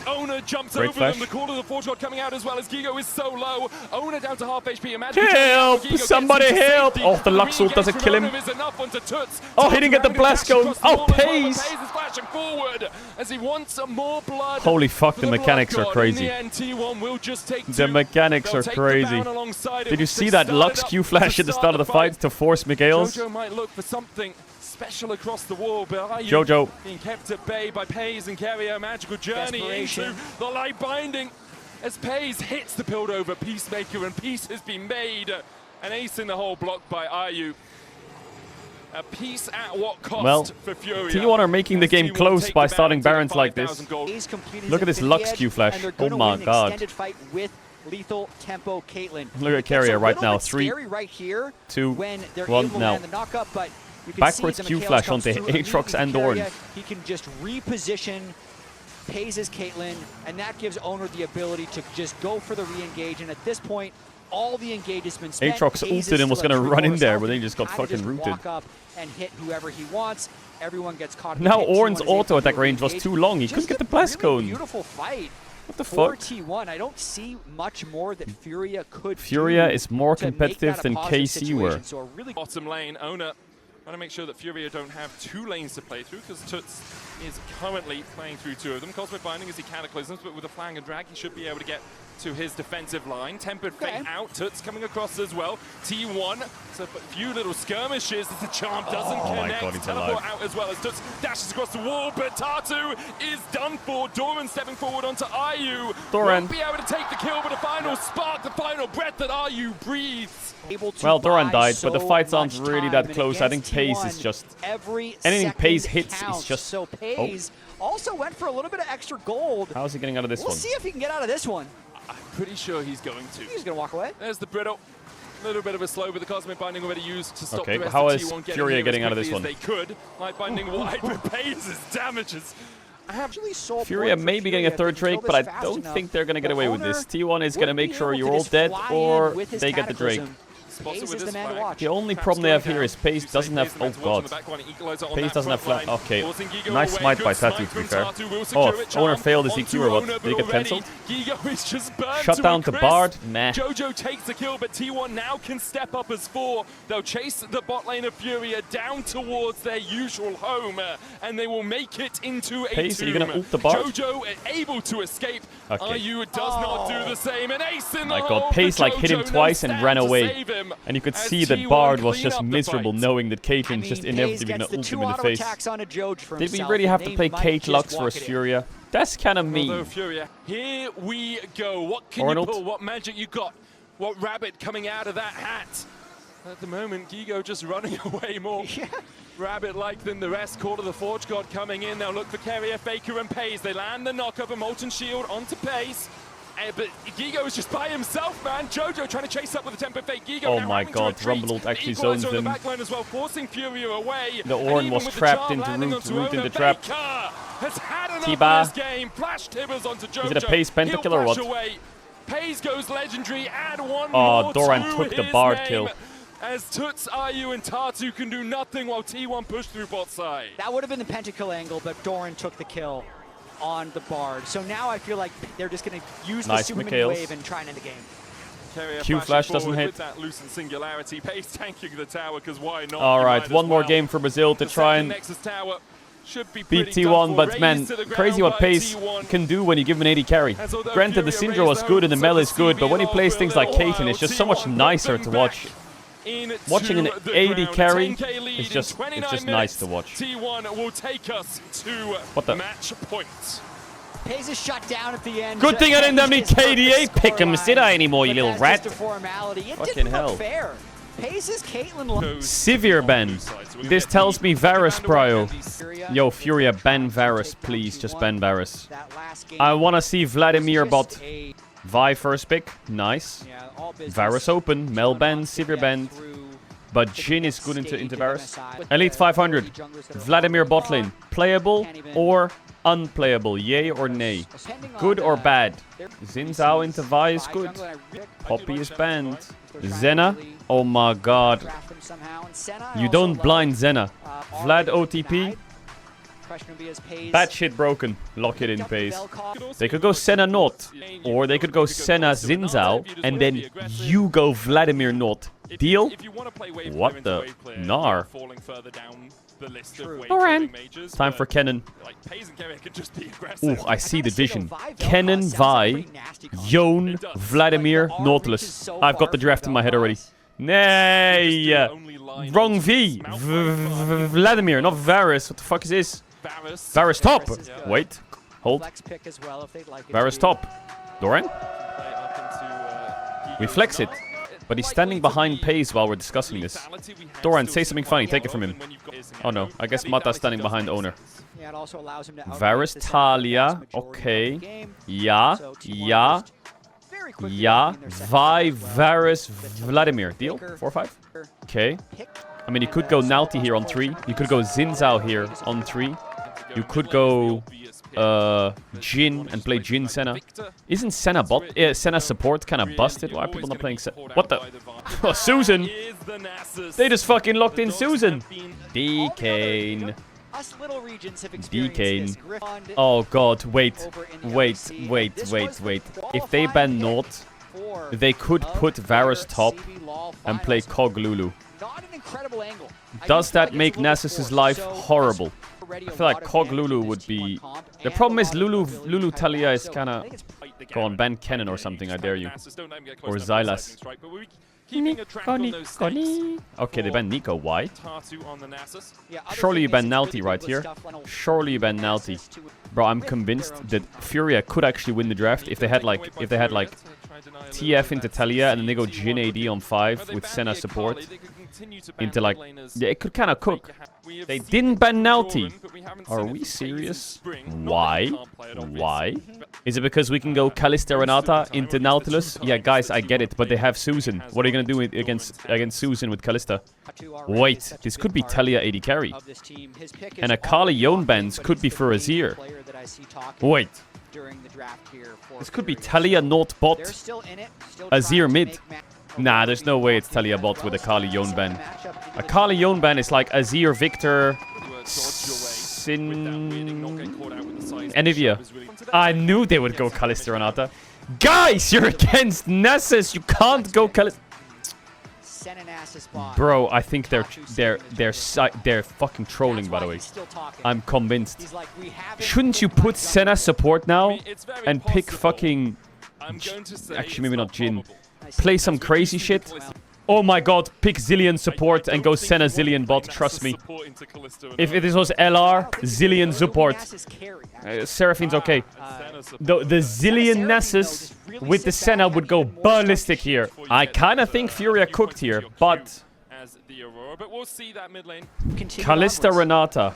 Owner jumps over them. The call of the Forge God coming out as well as Gigo is so low. Owner down to half HP. Help! Somebody help! Oh, the Lux ult doesn't kill him. Oh, he didn't get the blast going. Oh, Pace! Holy fuck, the mechanics are crazy. The mechanics are crazy. Did you see that Lux Q flash at the start of the fight to force Miguel's? Jojo might look for something special across the wall, but are you Jojo being kept at bay by Paze and Carrier? Magical journey into the light binding as Paze hits the build over Peacemaker, and peace has been made. An ace in the hole blocked by Ayu. A piece at what cost for Furia? T1 are making the game close by starting Barons like this. Look at this Lux Q flash. Oh my god. Lethal tempo Caitlyn. Look at Carrier right now. 3, 2, 1 now. Backwards Q flash onto Aatrox and Ornn. He can just reposition Paises Caitlyn, and that gives Owner the ability to just go for the re-engage. And at this point, all the engage has been spent. Aatrox ulted and was going to run in there, but then he just got fucking rooted. Walk up and hit whoever he wants. Everyone gets caught. Now Ornn's auto attack range was too long. He couldn't get the blast cone. Beautiful fight. What the For fuck? T1, I don't see much more that Furia could Furia do is more to make competitive that a than positive KC situation. were. So a really Bottom lane, Owner trying to make sure that Furia don't have 2 lanes to play through, because Tuts is currently playing through 2 of them. Cosmic Binding is he cataclysms, but with a flang and drag, he should be able to get to his defensive line. Tempered Fate out, Tuts coming across as well. T1, so a few little skirmishes as the charm doesn't connect. God, he's Teleport alive. out as well as Tuts dashes across the wall, but Tatu is done for. Doran stepping forward onto Ayu. Doran. Won't be able to take the kill, but a final spark, the final breath that Ayu breathes. Well, Doran died, but the fights aren't really that close. I think Pace is just... anything Pace hits is just... So Pace also went for a little bit of extra gold. How's he getting out of this We'll one? see if he can get out of this one. I'm pretty sure he's going to. He's going to walk away. There's the Brittle. A little bit of a slow, but the Cosmic Binding already used to stop Okay, the rest how of is T1 Furia getting out of as this quickly one? as they could. Light Binding wide, but Paises damages. Furia may be getting a third Drake, but I don't think they're going to get away with this. T1 is going to make sure you're all dead, or they get the Drake. Pace is the man to watch. The only problem they have here is Pace doesn't have... Oh god. Pace doesn't have flat... Okay. Nice smite by Tatu, to be fair. Oh, Owner failed his EQ or what? Did he get cancelled? Shut down to Bard? Nah. Jojo takes the kill, but T1 now can step up as 4. They'll chase the bot lane of Furia down towards their usual home, and they will make it into a Pace, are you tomb. gonna ult the Bard? Jojo able to escape. Okay. Ayu does not do the same. An ace in the My hole god, Pace for like hit him Jojo. twice No and stand ran to away. save him And you could as see that T1 Bard was clean just up the miserable fight. knowing that Caitlyn just inevitably gonna ult him in the face. Did we really have to play Kate Lux versus Furia? That's kind of mean. Although Furia, here we go. What can Arnold? you pull? What magic you got? What rabbit coming out of that hat? At the moment, Gigo just running away more. Yeah. Rabbit-like than the rest. Call of the Forge God coming in. They'll look for Carrier, Faker, and Pace. They land the knock of a Molten Shield onto Pace. But Gigo is just by himself, man. Jojo trying to chase up with a Tempered Fate. Gigo Oh now my having to god, retreat. Rumble ult actually Equalizer zoned on the them. back line as well, forcing Furia away. The And Ornn even was with the trapped charm into landing root onto in Owner, the trap. Faker has had enough T-Bar. of this game. Flash Tibbers onto Jojo. Is it a Pace pentakill He'll or flash what? Away. Pace goes legendary. Add one Oh, more Doran to took the his Bard name. kill. As Tuts, Ayu, and Tatu can do nothing while T1 push through bot side. That would have been the pentakill angle, but Doran took the kill on the Bard. So now I feel like they're just going to use Nice the Superman McHales. wave and try and end the game. Carrier Q flashing flash doesn't forward hit. with that loosened singularity. Pace tanking the tower, because why not? All You right, might one as more well. game for Brazil to The try second and Nexus tower should be beat pretty done T1, for. but man, Raised to the ground crazy what by Pace T1. can do when you give him an 80 carry. As although Granted, the Furia Syndra was raised good and the out, Mel so is good, but when he CBL plays for a things like little Caitlyn, while. it's just so much T1 nicer put to them watch. back into Watching an the 80 ground. carry 10K lead is in just 29 nice to minutes. watch. T1 will take us to What the- match point. Pace is shut down at the end. Good thing I didn't have any KDA pick 'em, did I anymore, you But little that's rat? just a formality. It Fucking didn't hell. look fair. Pace's Caitlyn. Severe ban. This tells me Varus prio. Yo, Furia, ban Varus, please. Just ban Varus. I want to see Vladimir bot. Vi first pick. Nice. Varus open. Mel banned. Severe banned. But Jhin is good into Varus. Elite 500. Vladimir bot lane. Playable or unplayable? Yay or nay? Good or bad? Xin Zhao into Vi is good. Poppy is banned. Zena? Oh my god. You don't blind Zena. Vlad OTP? Bad shit broken. Lock it in phase. They could go Senna not. Or they could go Senna Xin Zhao. And then you go Vladimir not. Deal? What the? Nar. Doran. It's time for Kennen. Ooh, I see the vision. Kennen, Vi, Yone, Vladimir, Nautilus. I've got the draft in my head already. Nay! Wrong V. Vladimir, not Varus. What the fuck is this? Varus top. Wait. Hold. Varus top. Doran? We flex it. But he's standing behind Pace while we're discussing this. Doran, say something funny. Take it from him. Oh no, I guess Mata's standing behind Owner. Varus, Talia. Okay. Yeah. Yeah. Yeah. Vi, Varus, Vladimir. Deal? 4-5? Okay. I mean, you could go Naughty here on 3. You could go Xin Zhao here on 3. You could go Jhin and play Jhin Senna. Isn't Senna bot? Senna support kind of busted? Why are people not playing Senna? What the? Oh, Susan! They just fucking locked in Susan! D-Kane. D-Kane. Oh god, wait. If they ban Nort, they could put Varus top and play Cog Lulu. Does that make Nasus's life horrible? I feel like Cog Lulu would be... The problem is Lulu Talia is kinda... Go on, ban Kennen or something, I dare you. Or Xylas. Okay, they ban Nico. Why? Surely you ban Nalty right here. Surely you ban Nalty. Bro, I'm convinced that Furia could actually win the draft if they had like TF into Talia and then they go Jhin AD on 5 with Senna support into like... Yeah, it could kind of cook. They didn't ban Nalty. Are we serious? Why? Why? Is it because we can go Kalista Renata into Nautilus? Yeah, guys, I get it, but they have Susan. What are you going to do against Susan with Kalista? Wait, this could be Talia AD carry. And Akali Yone bans could be for Azir. Wait. This could be Talia Nort bot, Azir mid. Nah, there's no way it's Talia bot with Akali Yone ban. Akali Yone ban is like Azir, Victor, Anivia. I knew they would go Kalista Renata. Guys, you're against Nessus. You can't go Kalista. Bro, I think they're fucking trolling, by the way. I'm convinced. Shouldn't you put Senna support now and pick fucking... Actually, maybe not Jhin. Play some crazy shit. Oh my god, pick Zillion support and go Senna Zillion bot, trust me. If this was LR, Zillion support. Seraphine's okay. The Zillion Nessus with the Senna would go ballistic here. I kind of think Furia cooked here, but... Kalista Renata.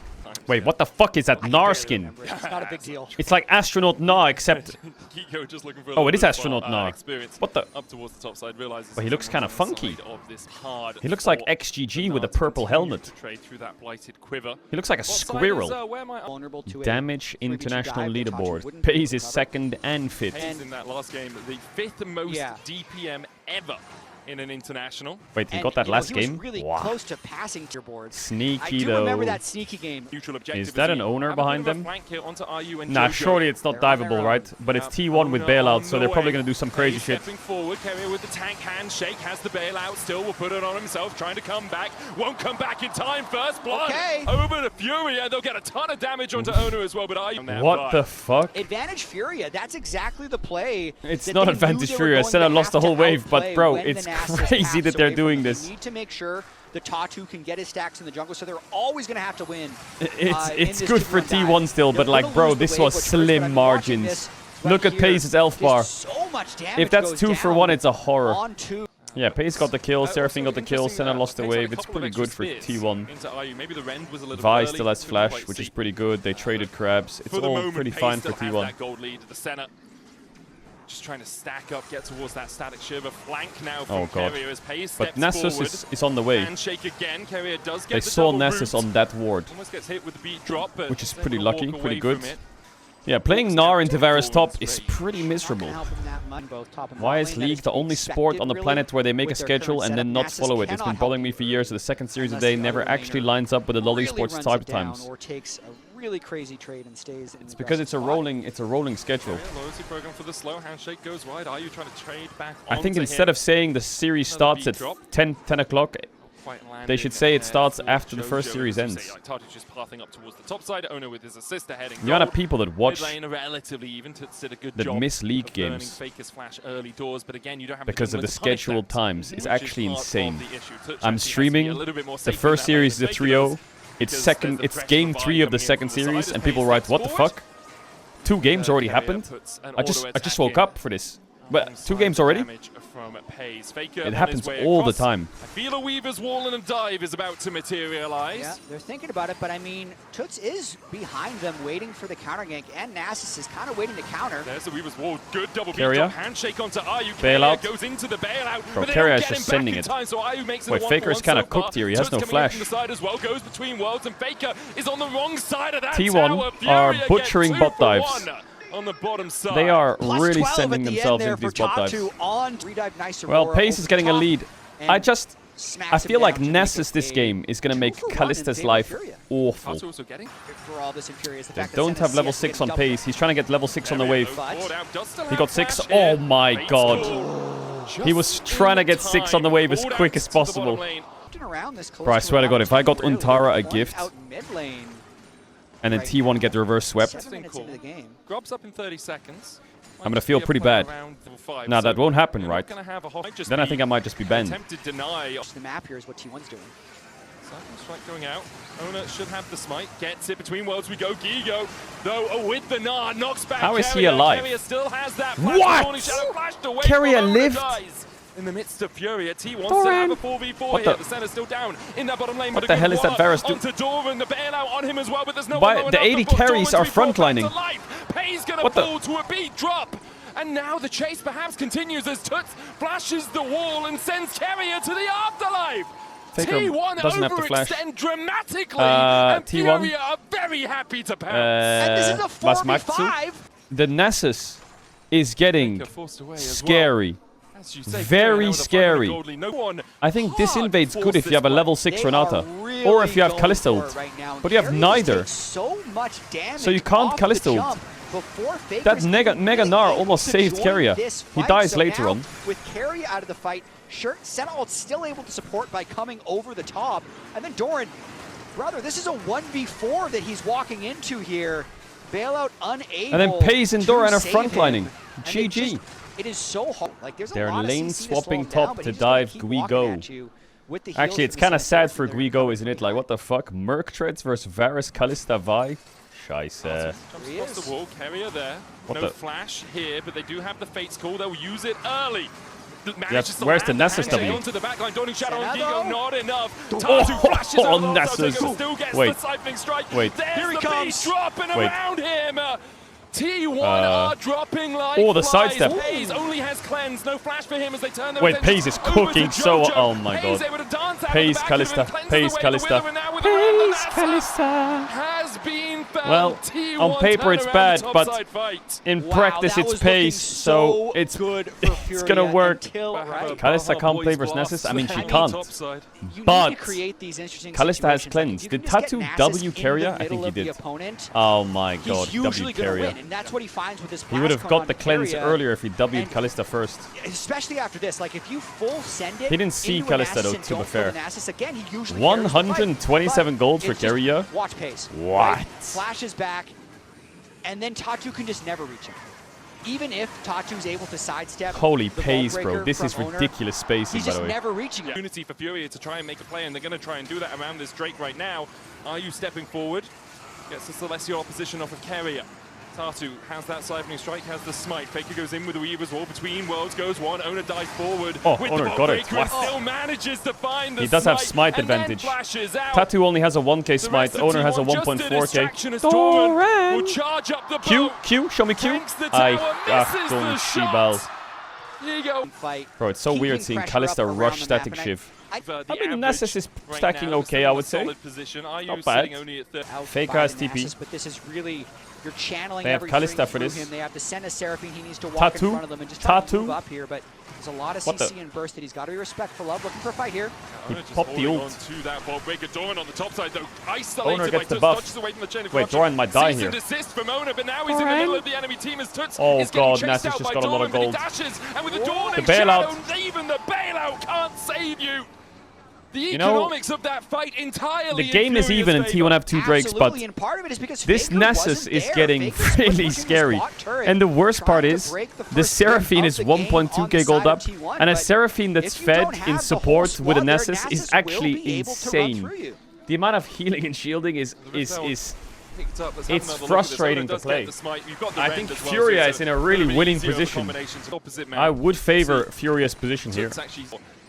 Wait, what the fuck is that Gnar skin? It's not a big deal. It's like Astronaut Gnar, except... Oh, it is Astronaut Gnar. What the... But he looks kind of funky. He looks like XGG with a purple helmet. He looks like a squirrel. Damage international leaderboard. Pace is second and fifth. In that last game, the 5th most DPM ever in an international. Wait, he got that last game? Really close to passing tier boards. Sneaky, I do remember that sneaky game. Is that an owner behind them? Nah, surely it's not diveable, right? But it's T1 with bailout, so they're probably going to do some crazy shit. Forward, Carrier with the tank handshake, has the bailout still, will put it on himself, trying to come back. Won't come back in time, first blood. Over to Furia, they'll get a ton of damage onto Owner as well, but what the fuck? Advantage Furia, that's exactly the play. It's not Advantage Furia, I said I lost the whole wave, but bro, it's crazy that they're doing this. They need to make sure the Tatu can get his stacks in the jungle, so they're always going to have to win. It's good for T1 still, but like, bro, this was slim margins. Look at Pace's elf bar. If that's 2 for 1, it's a horror. Yeah, Pace got the kill, Seraphine got the kill, Senna lost the wave. It's pretty good for T1. Vi still has flash, which is pretty good. They traded crabs. It's all pretty fine for T1. Just trying to stack up, get towards that static shiver flank now from Carrier as Pace but Nessus is on the way. Again. Does get they saw Nessus on that ward, gets hit with the beat drop, which is pretty lucky, pretty good. Yeah, playing Gnar into Varus top is pretty miserable. Why is League the only sport on the planet where they make a schedule and then not follow it? It's been bothering me for years that the second series a day never actually lines up with the Lolly Sports type times. Really crazy trade and stays. It's because it's a rolling schedule. Loyalty program for the slow handshake goes wide. Are you trying to trade back? I think instead of saying the series starts at 10 o'clock, they should say it starts after the first series ends. Just pathing up towards the top side. Owner with his assist heading. The amount of people that watch that miss League games because of the scheduled times is actually insane. I'm streaming. The first series is a 3-0. It's game 3 of the second series, and people write, "What the fuck? 2 games already happened? I just woke up for this." But 2 games already? It happens all the time. I feel a Weaver's Wall and a dive is about to materialize. Yeah, they're thinking about it, but I mean, Toots is behind them waiting for the counter gank, and Nasus is kind of waiting to counter. There's the Weaver's Wall. Good double beat. Handshake onto Ayu. Bailout. Goes into the bailout. Bro, Keria is just sending it. Time, so Ayu makes it Wait, Faker is kind of cooked here. He has no flash. The side as well, goes between worlds, and Faker is on the wrong side of that T1 are butchering bot dives. On the bottom side. They are really sending themselves into these bot dives. Well, Pace is getting a lead. I feel like Nessus this game is going to make Kalista's life awful. They don't have level 6 on Pace. He's trying to get level 6 on the wave. He got 6. Oh my god. He was trying to get 6 on the wave as quick as possible. Bro, I swear to god, if I got Untara a gift, and then T1 get reverse swept, Grub's up in 30 seconds. I'm going to feel pretty bad. Now, that won't happen, right? Then I think I might just be banned. The map here is what T1's doing. Strike going out. Ona should have the smite. Gets it between worlds. We go. Gigo, though, with the Nard, knocks back. How is he alive? Still has that what? Keria lived? In the midst of Furia, T1 still have a 4v4 here. The center's still down in that bottom lane. What the hell is that Varus doing? Onto Doran, the bailout on him as well, but there's no one. The 80 carries are frontlining. Pay's gonna fall to a beat drop. And now the chase perhaps continues as Toots flashes the wall and sends Keria to the afterlife. Faker T1 doesn't have the flash. Dramatically, and T1 Furia are very happy to pounce. And this is a 4v5. The Nessus is getting scary. Very scary. I think this invade's good if you have a level 6 Renata. Or if you have Kalista ult. But you have neither. So you can't Kalista ult. That Mega Gnar almost saved Keria. He dies later on. With Keria out of the fight, Sentinel's still able to support by coming over the top. And then Doran, brother, this is a 1v4 that he's walking into here. Bailout unable. And then Pace and Doran are frontlining. GG. It is so hard. Like, there's they're lane swapping top to dive Guigo. Actually, it's kind of sad for Guigo, isn't it? Like, what the fuck? Merc Treads versus Varus Kalista Vi? Scheiße. Across the wall, Keria there. No flash here, but they do have the Fate's Call. They'll use it early. Yes, where's the Nessus W? Onto the backline, Dawning Shadow on Gigo, not enough. Oh, Nessus. Still gets the siphoning strike. Wait. Here he comes. Dropping around him. T1 are dropping like the sidestep. Pace only has cleanse, no flash for him as they turn their Wait, Pace is cooking so... Oh my god. Pace, Kalista, Pace, Kalista, Pace, Kalista. Has been well, on paper it's bad, but in practice it's Pace, so it's gonna work. Kalista can't play versus Nessus? I mean, she can't. But Kalista has cleanse. Did Tattoo W Keria? I think he did. Oh my god, W Keria. And that's what he finds with this. He would have got the cleanse earlier if he W'd Kalista first. Especially after this, like if you full send it. He didn't see Kalista though, to be fair. Again, he usually 127 gold for Keria. Watch Pace. What? Right? Flashes back, and then Tatu can just never reach him. Even if Tatu's able to sidestep. Holy Pace, bro. This is ridiculous spacing, by the way. He's just never reaching it. Opportunity for Furia to try and make a play, and they're going to try and do that around this Drake right now. Are you stepping forward? Gets the Celestial opposition off of Keria. Tatu has that siphoning strike, has the smite. Faker goes in with the Weaver's Wall. Between worlds goes one. Ona dives forward. Oh, Ona got it. Still manages to find the he does have smite advantage. Tatu only has a 1k smite. Ona has a 1.4k. Doran will charge up the boat. Q, show me Q. Don't see balls. Bro, it's so weird seeing Kalista rush static shift. I mean, Nessus is stacking okay, I would say. Not bad. Faker has TP. But this is really, you're channeling they have Kalista for this. They have to send a Seraphine. He needs to walk in front of them and just try to move up here. But there's a lot of CC and burst that he's got to be respectful of. Looking for a fight here. He popped the ult. Doran on the top side, though. Ona gets the buff. Wait, Doran might die here. From Ona, but now he's in the middle of the enemy team as Toots. Oh god, Nessus just got a lot of gold. The bailout. Even the bailout can't save you. The economics of that fight entirely. The game is even and T1 have 2 Drakes, but this Nessus is getting really scary. And the worst part is, the Seraphine is 1.2k gold up, and a Seraphine that's fed in support with a Nessus is actually insane. The amount of healing and shielding is picked up. It's frustrating to play. I think Furia is in a really winning position. I would favor Furia's position here.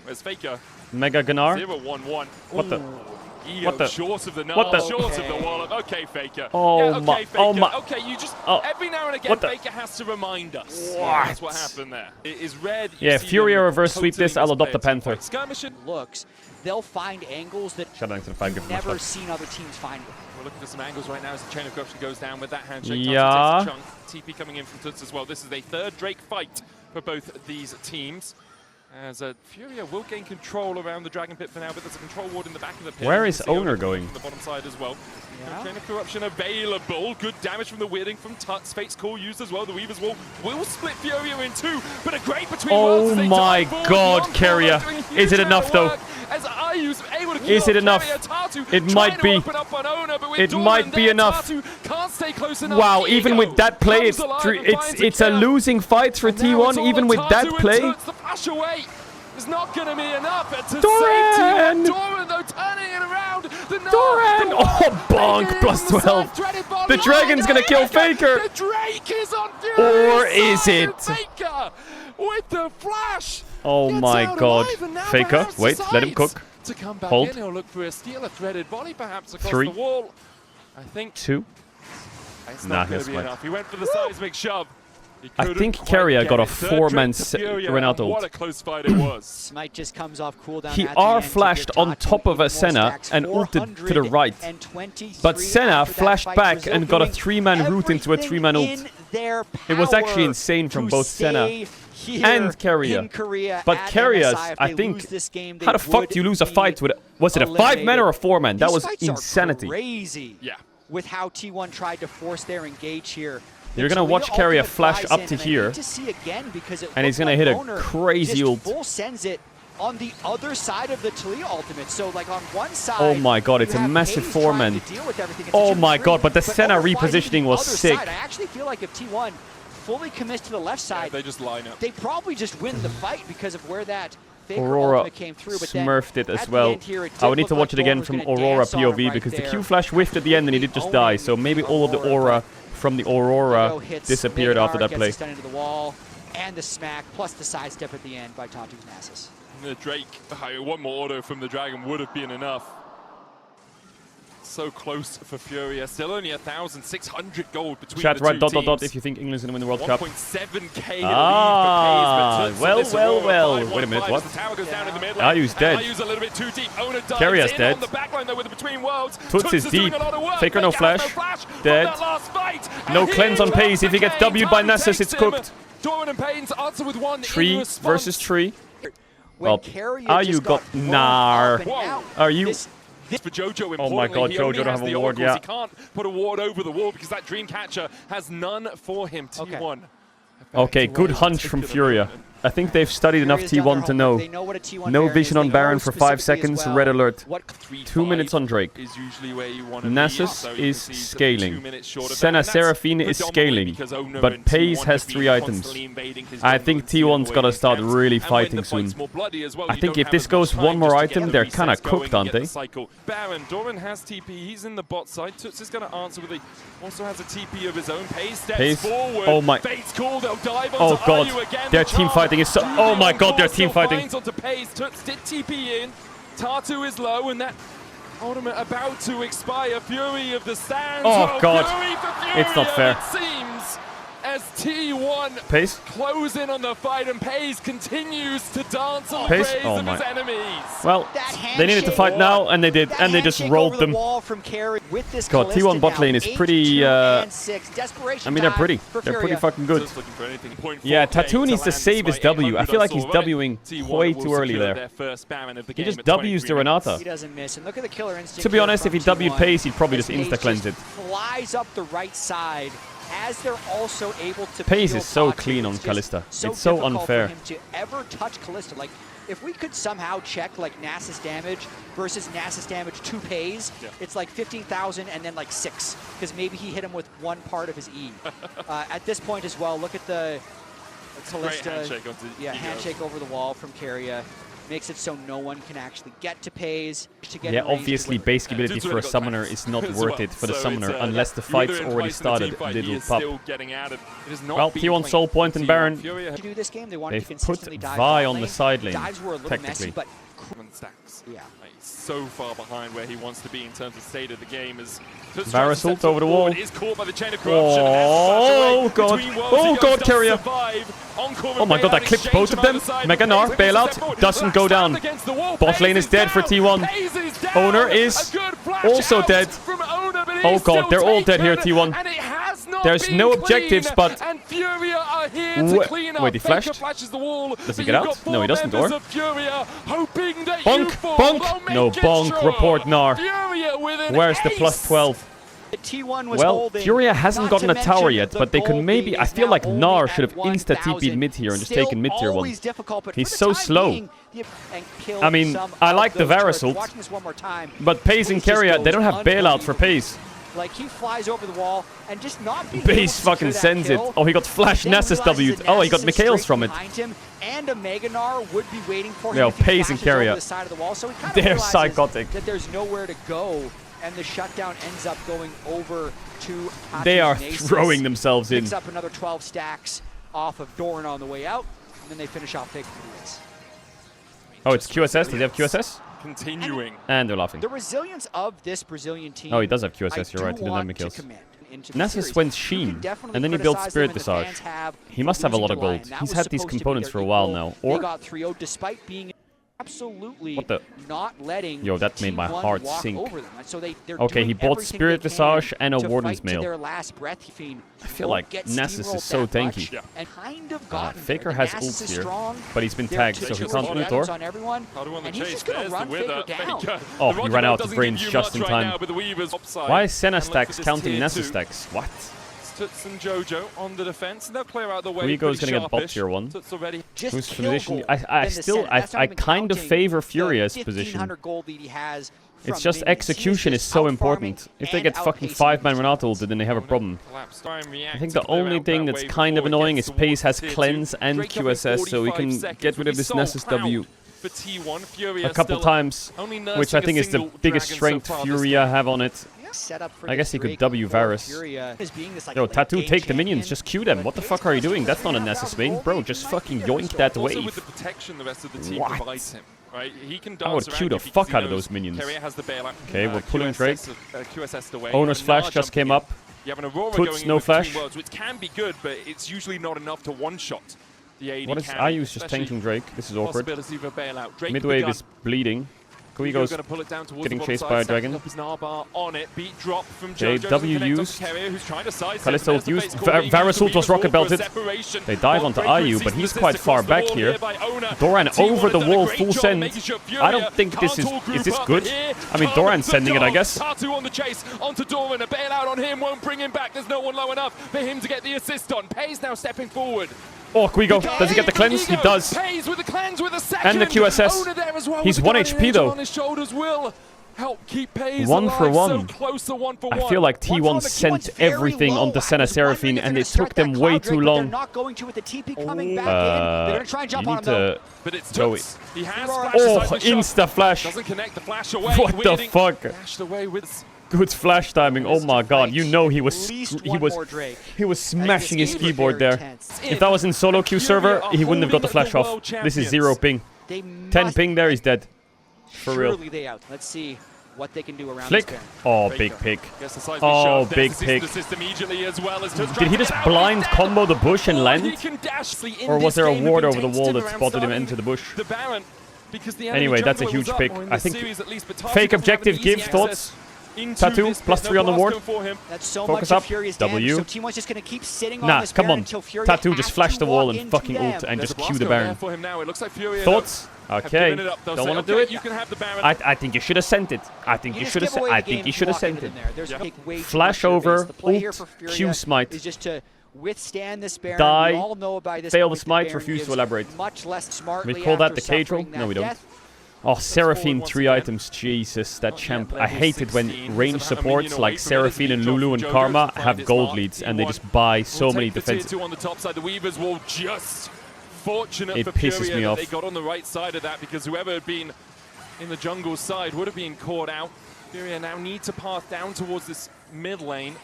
Where's Faker? Mega Gunnar. 0-1-1. What the? What the? Short of the null, short of the wallop. Okay, Faker. Oh yeah, okay, my! Faker. Oh my! Okay, you just every now and again Faker has to remind us. That's what happened there. It is red. Yeah, Furia reverse sweep this. I'll adopt the Panther. Skirmishing looks. They'll find angles that you've never seen other teams find. We're looking at some angles right now as the chain of corruption goes down with that handshake. Yeah. Chunk. TP coming in from Tuts as well. This is a third Drake fight for both these teams. As Furia will gain control around the Dragon Pit for now, but there's a control ward in the back of the pit. Where is Owner going? From the bottom side as well. Yeah. Chain of corruption available. Good damage from the weirding from Tuts. Fate's Call used as well. The Weaver's Wall will split Furia in two, but a great between worlds. Oh my God, Keria. Is it enough though? As Ayu's able to is it enough? It might be. It might be enough. Can't stay close enough. Wow, even with that play, it's a losing fight for T1. Even with that play. It's not going to be enough to Doran! save Doran, though, turning it around. Doran! Oh, bonk, plus 12. The Dragon's going to kill Faker. The Drake is on Fury. Or is it? Faker with the flash. Oh my God. Faker, wait, let him cook. To come back Hold. in, he'll look for a steal, a threaded body perhaps across 3. the wall. I think 2. It's not going to be enough. He went for the seismic shove. I think Keria got a 4-man Renato. What a close fight it was. Smite just comes off cooldown. He R-flashed on top of a Senna and ulted to the right. But Senna flashed back and got a 3-man root into a 3-man ult. It was actually insane from both Senna and Keria. But Keria's, I think, how the fuck do you lose a fight with, was it a 5-man or a 4-man? That was insanity. Crazy. Yeah. With how T1 tried to force their engage here. You're going to watch Keria flash up to here, and he's going to hit a crazy ult. Full sends it on the other side of the Talia ultimate. So, like, on one side, oh my God, it's a massive 4-man. Oh my God, but the Senna repositioning was sick. I actually feel like if T1 fully commits to the left side, they just line up. They probably just win the fight because of where that Aurora came through, but smurfed it as well. I would need to watch it again from Aurora POV because the Q flash whiffed at the end and he did just die. So maybe all of the aura from the Aurora disappeared after that play. Into the wall, and the smack, plus the sidestep at the end by Tatu's Nasus. The Drake, one more auto from the Dragon would have been enough. So close for Furia. Still only 1,600 gold between Chat the right two dot teams. if you think England's gonna win the World Cup. 1.7k well. Wait a minute, what? Ayu's dead. Ayu's a little bit too deep. Keria's dead. On the backline, though, with the between worlds. Tuts is deep. Faker no flash. Dead. No cleanse on Pace. If he gets W'd by Nasus, it's cooked. Doran and Payne's answer with 1 3 versus 3. Well, Ayu got Nar. Are you? For Jojo, oh my God, Jojo don't have a ward, yeah. He can't put a ward over the wall because that Dreamcatcher has none for him. T1. Okay, good hunch from Furia. I think they've studied enough T1 to know. No vision on Baron for 5 seconds, red alert. 2 minutes on Drake. Nasus is scaling. Senna Seraphine is scaling. But Pace has 3 items. I think T1's gotta start really fighting soon. I think if this goes 1 more item, they're kinda cooked, aren't they? Baron, Doran has TP, he's in the bot side. Tuts is gonna answer with also has a TP of his own. Pace steps forward. Oh my. Oh God, their team fighting is so. Oh my God, their team fighting. Tuts did TP in. Tatu is low, and that ultimate about to expire. Fury of the stands. Oh God, Fury, it's not fair. It seems as T1 Pace close in on the fight, and Pace continues to dance on the Pace? praise Oh of my. his enemies. Well, they needed to fight now, and they did, and they just rolled them. God, T1 bot lane is pretty. I mean, they're pretty. They're pretty fucking good. Yeah, Tattoo needs to save his W. I feel like he's Wing way too early there. He just W's the Renata. He doesn't miss. And look at the killer instinct. To be honest, if he W'd Pace, he'd probably just insta-cleanse it. Flies up the right side. As they're also able to Pace is so clean on Kalista. It's so unfair. For him to ever touch Kalista. Like, if we could somehow check like Nasus damage versus Nasus damage to Pace, it's like 15,000 and then like 6, because maybe he hit him with 1 part of his E. At this point as well, look at the Kalista. Handshake handshake over the wall from Keria. makes it so no one can actually get to Pays. Yeah, obviously basic ability for a summoner is not worth it for the summoner unless the fight's already started. Little pop. Well, T1 Soul Point and Baron. They've put Vi on the side lane, technically. Yeah. So far behind where he wants to be in terms of state of the game as Varus ult over the wall. Is caught by the chain of corruption. Oh god! Oh god, carrier! Oh my god, that clipped both of them. Mega Gnar, bailout, doesn't go down. Bot lane is dead for T1. Owner is also dead. Oh god, they're all dead here, T1. There's no objectives, but... Wait, he flashed? Does he get out? No, he doesn't, or? Bonk! Bonk! No, bonk. Report Gnar. Where's the plus 12? Well, Furia hasn't gotten a tower yet, but they could maybe... I feel like Gnar should have insta-TP'd mid here and just taken mid tier 1. He's so slow. I mean, I like the Varus ult, but Pays and Carrier, they don't have bailout for Pays. Like, he flies over the wall and just not being Base fucking sends it. Oh, he got Flash Nessus W'd. Oh, he got Mikhail's from it. And a Mega Gnar would be waiting for him. Yo, Pays and Carrier. They're psychotic. That there's nowhere to go, and the shutdown ends up going over to They are throwing themselves in. Picks up another 12 stacks off of Doran on the way out, and then they finish off Fake. Oh, it's QSS. Does he have QSS? Continuing. And they're laughing. The resilience of this Brazilian team. Oh, he does have QSS, you're right. He didn't have Mikhail's. Nessus went Sheen, and then he built Spirit Visage. He must have a lot of gold. He's had these components for a while now. Or... got 3-0 despite being absolutely what the? not letting Yo, that made my heart sink. So okay, he bought Spirit Visage and a Warden's Mail. I feel like Nessus is so tanky. Faker has ults here, but he's been tagged, so he can't ult or. Oh, he ran out of range just in time. Why is Senna stacks counting Nessus stacks? What? Tuts and Jojo on the defense, and they'll clear out the way. Rigo's gonna get bot tier 1. Who's position? I kind of favor Furia's position. It's just execution is so important. If they get fucking 5-man Renata ulted, then they have a problem. I think the only thing that's kind of annoying is Pays has cleanse and QSS, so we can get rid of this Nessus W a couple times, which I think is the biggest strength Furia have on it. I guess he could W Varus. Yo, Tattoo, take the minions, just Q them. What the fuck are you doing? That's not a Nessus main. Bro, just fucking yoink that wave. What? I would Q the fuck out of those minions. Okay, we're pulling Drake. Owner's flash just came up. Puts no flash. Which can be good, but it's usually not enough to one-shot. What is IU's just tanking Drake? This is awkward. Midwave is bleeding. Kuigo's getting chased by a dragon. Okay, W used. Kalista ult used. Varus ult was rocket belted. They dive onto IU, but he's quite far back here. Doran over the wall, full send. I don't think this is... Is this good? I mean, Doran's sending it, I guess. Tatu on the chase onto Doran. A bailout on him won't bring him back. There's no one low enough for him to get the assist on. Pays now stepping forward. Oh, Quigo. Does he get the cleanse? He does. And the QSS. He's 1 HP though. 1 for 1. I feel like T1 sent everything onto Senna Seraphine and it took them way too long. You need to go it. Oh, insta flash. What the fuck? Good flash timing. Oh my god. You know he was smashing his keyboard there. If that was in solo queue server, he wouldn't have got the flash off. This is 0 ping. 10 ping there, he's dead. For real. Let's see what they can do around Flick. Oh, big pick. Oh, big pick. Did he just blind combo the bush and land? Or was there a ward over the wall that spotted him into the bush? Anyway, that's a huge pick. I think fake objective give thoughts. Tattoo, +3 on the ward. Focus up. W. Nah, come on. Tattoo just flash the wall and fucking ult and just Q the Baron. Thoughts? Okay. Don't want to do it? I think you should have sent it. I think you should have sent it. Flash over, ult, Q smite. Die, fail the smite, refuse to elaborate. We call that the Caedrel? No, we don't. Oh, Seraphine 3 items. Jesus, that champ. I hate it when range supports like Seraphine and Lulu and Karma have gold leads and they just buy so many defensive. unfortunate It for pisses Furia me that off. they got on the right side of that, because whoever had been in the jungle side would have been caught out. Furia now need to path down towards this mid lane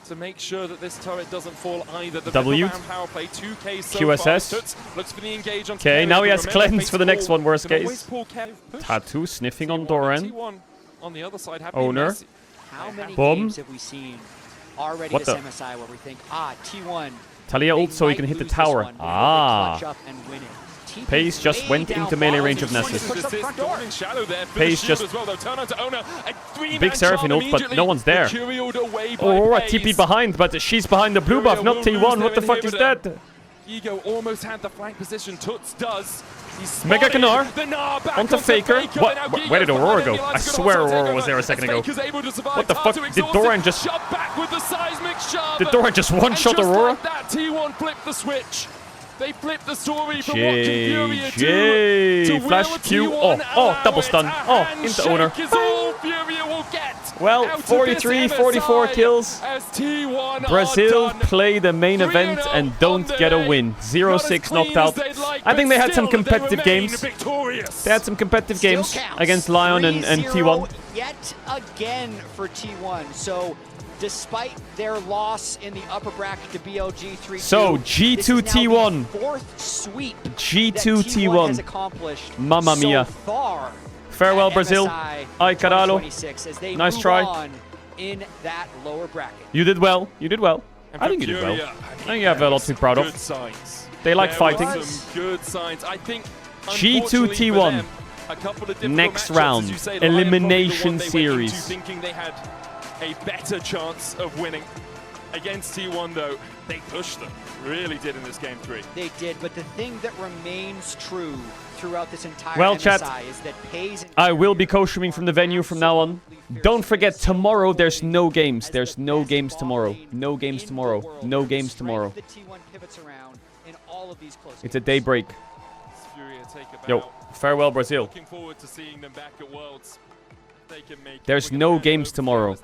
to make sure that this turret doesn't fall either. The W. power play, 2K so QSS. far. Toots looks for the engage on Okay, Caedrel, now he but has remember, cleanse for the next one, worst can case. always pull push. Tattoo sniffing on T1 Doran. T1 on the other side have been Owner. messy. How many Boom. games have we seen already What this the? MSI where we think, T1, Talia ult so he might can hit the lose this tower. one, but will they clutch up and win it? TP Pace just way went down into melee bottom. range of T1 Nessus. puts up front door. Pace just... Big Seraphine ult, but no one's there. Aurora TP'd behind, but she's behind the blue buff, not T1. What the fuck is that? Ego almost had the flank position. Toots does. Mega Gnar onto Faker. What? Where did Aurora go? I swear Aurora was there a second ago. What the fuck? Did Doran just... Did Doran just one-shot Aurora? T1 flipped the switch. They flipped the story from J, watching Furia J, to flash will Q. T1 Oh, double stun. Oh, into owner. Is all Furia will get Well, out of 43, this 44 MSI kills. as T1 Brazil are done. play the main event and don't get a win. 0-6 knocked out. I think they had some competitive games. They had some competitive games against Lion and T1. Yet again for T1. So despite their loss in the upper bracket to BLG 3-2, So G2T1. Fourth sweep G2T1 has accomplished Mamma mia. so far. Farewell, Brazil. MSI Ay, caralho. 2026 as they Nice move try. on in that lower bracket. You did well. You did well. I think you did well. I think you have a lot to be proud of. Good signs. They like There fighting. was some good signs. I think G2T1. unfortunately for them, a couple of difficult Next matchups, round. as you say, Lion probably the Elimination one they went into series. thinking they had a better chance of winning. Against T1 though, they pushed them. Really did in this game 3. They did, but the thing that remains true throughout this entire Well, MSI chat, is that Pays and I will be co-streaming from the venue from now on. Don't forget, tomorrow there's no games. There's no games tomorrow. No games tomorrow. No games tomorrow. It's a daybreak. Yo, farewell, Brazil. Looking forward to seeing them back at Worlds. They can make There's no games tomorrow.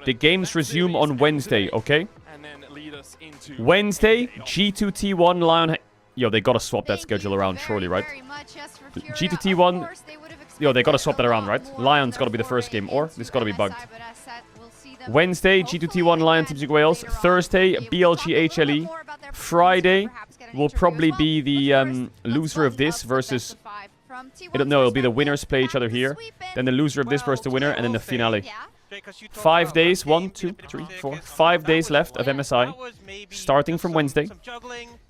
The games resume on Wednesday, okay? And then lead us into Wednesday, G2T1 Lion... Yo, they gotta swap that schedule around, surely, right? G2T1... Yo, they gotta swap that around, right? Lion's gotta be the first game, or this gotta be bugged. Wednesday, G2T1 Lion Teams Wales. Thursday, BLG HLE. Friday will probably be the loser of this versus... No, it'll be the winners play each other here. Then the loser of this versus the winner, and then the finale. 5 days, 1, 2, 3, 4, 5 days left of MSI, starting from Wednesday.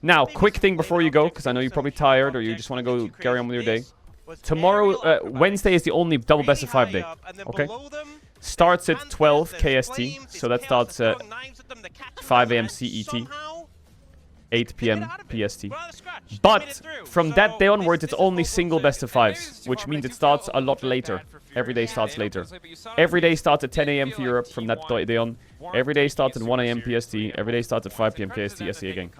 Now, quick thing before you go, because I know you're probably tired or you just want to go carry on with your day. Tomorrow, Wednesday is the only double best of 5 day, okay? Starts at 12 KST, so that starts at 5 AM CET. 8 PM PST. But from that day onwards, it's only single best of 5s, which means it starts a lot later. Every day starts later. Every day starts at 10 AM for Europe from that day on. Every day starts at 1 AM PST. Every day starts at 5 PM KST SE again.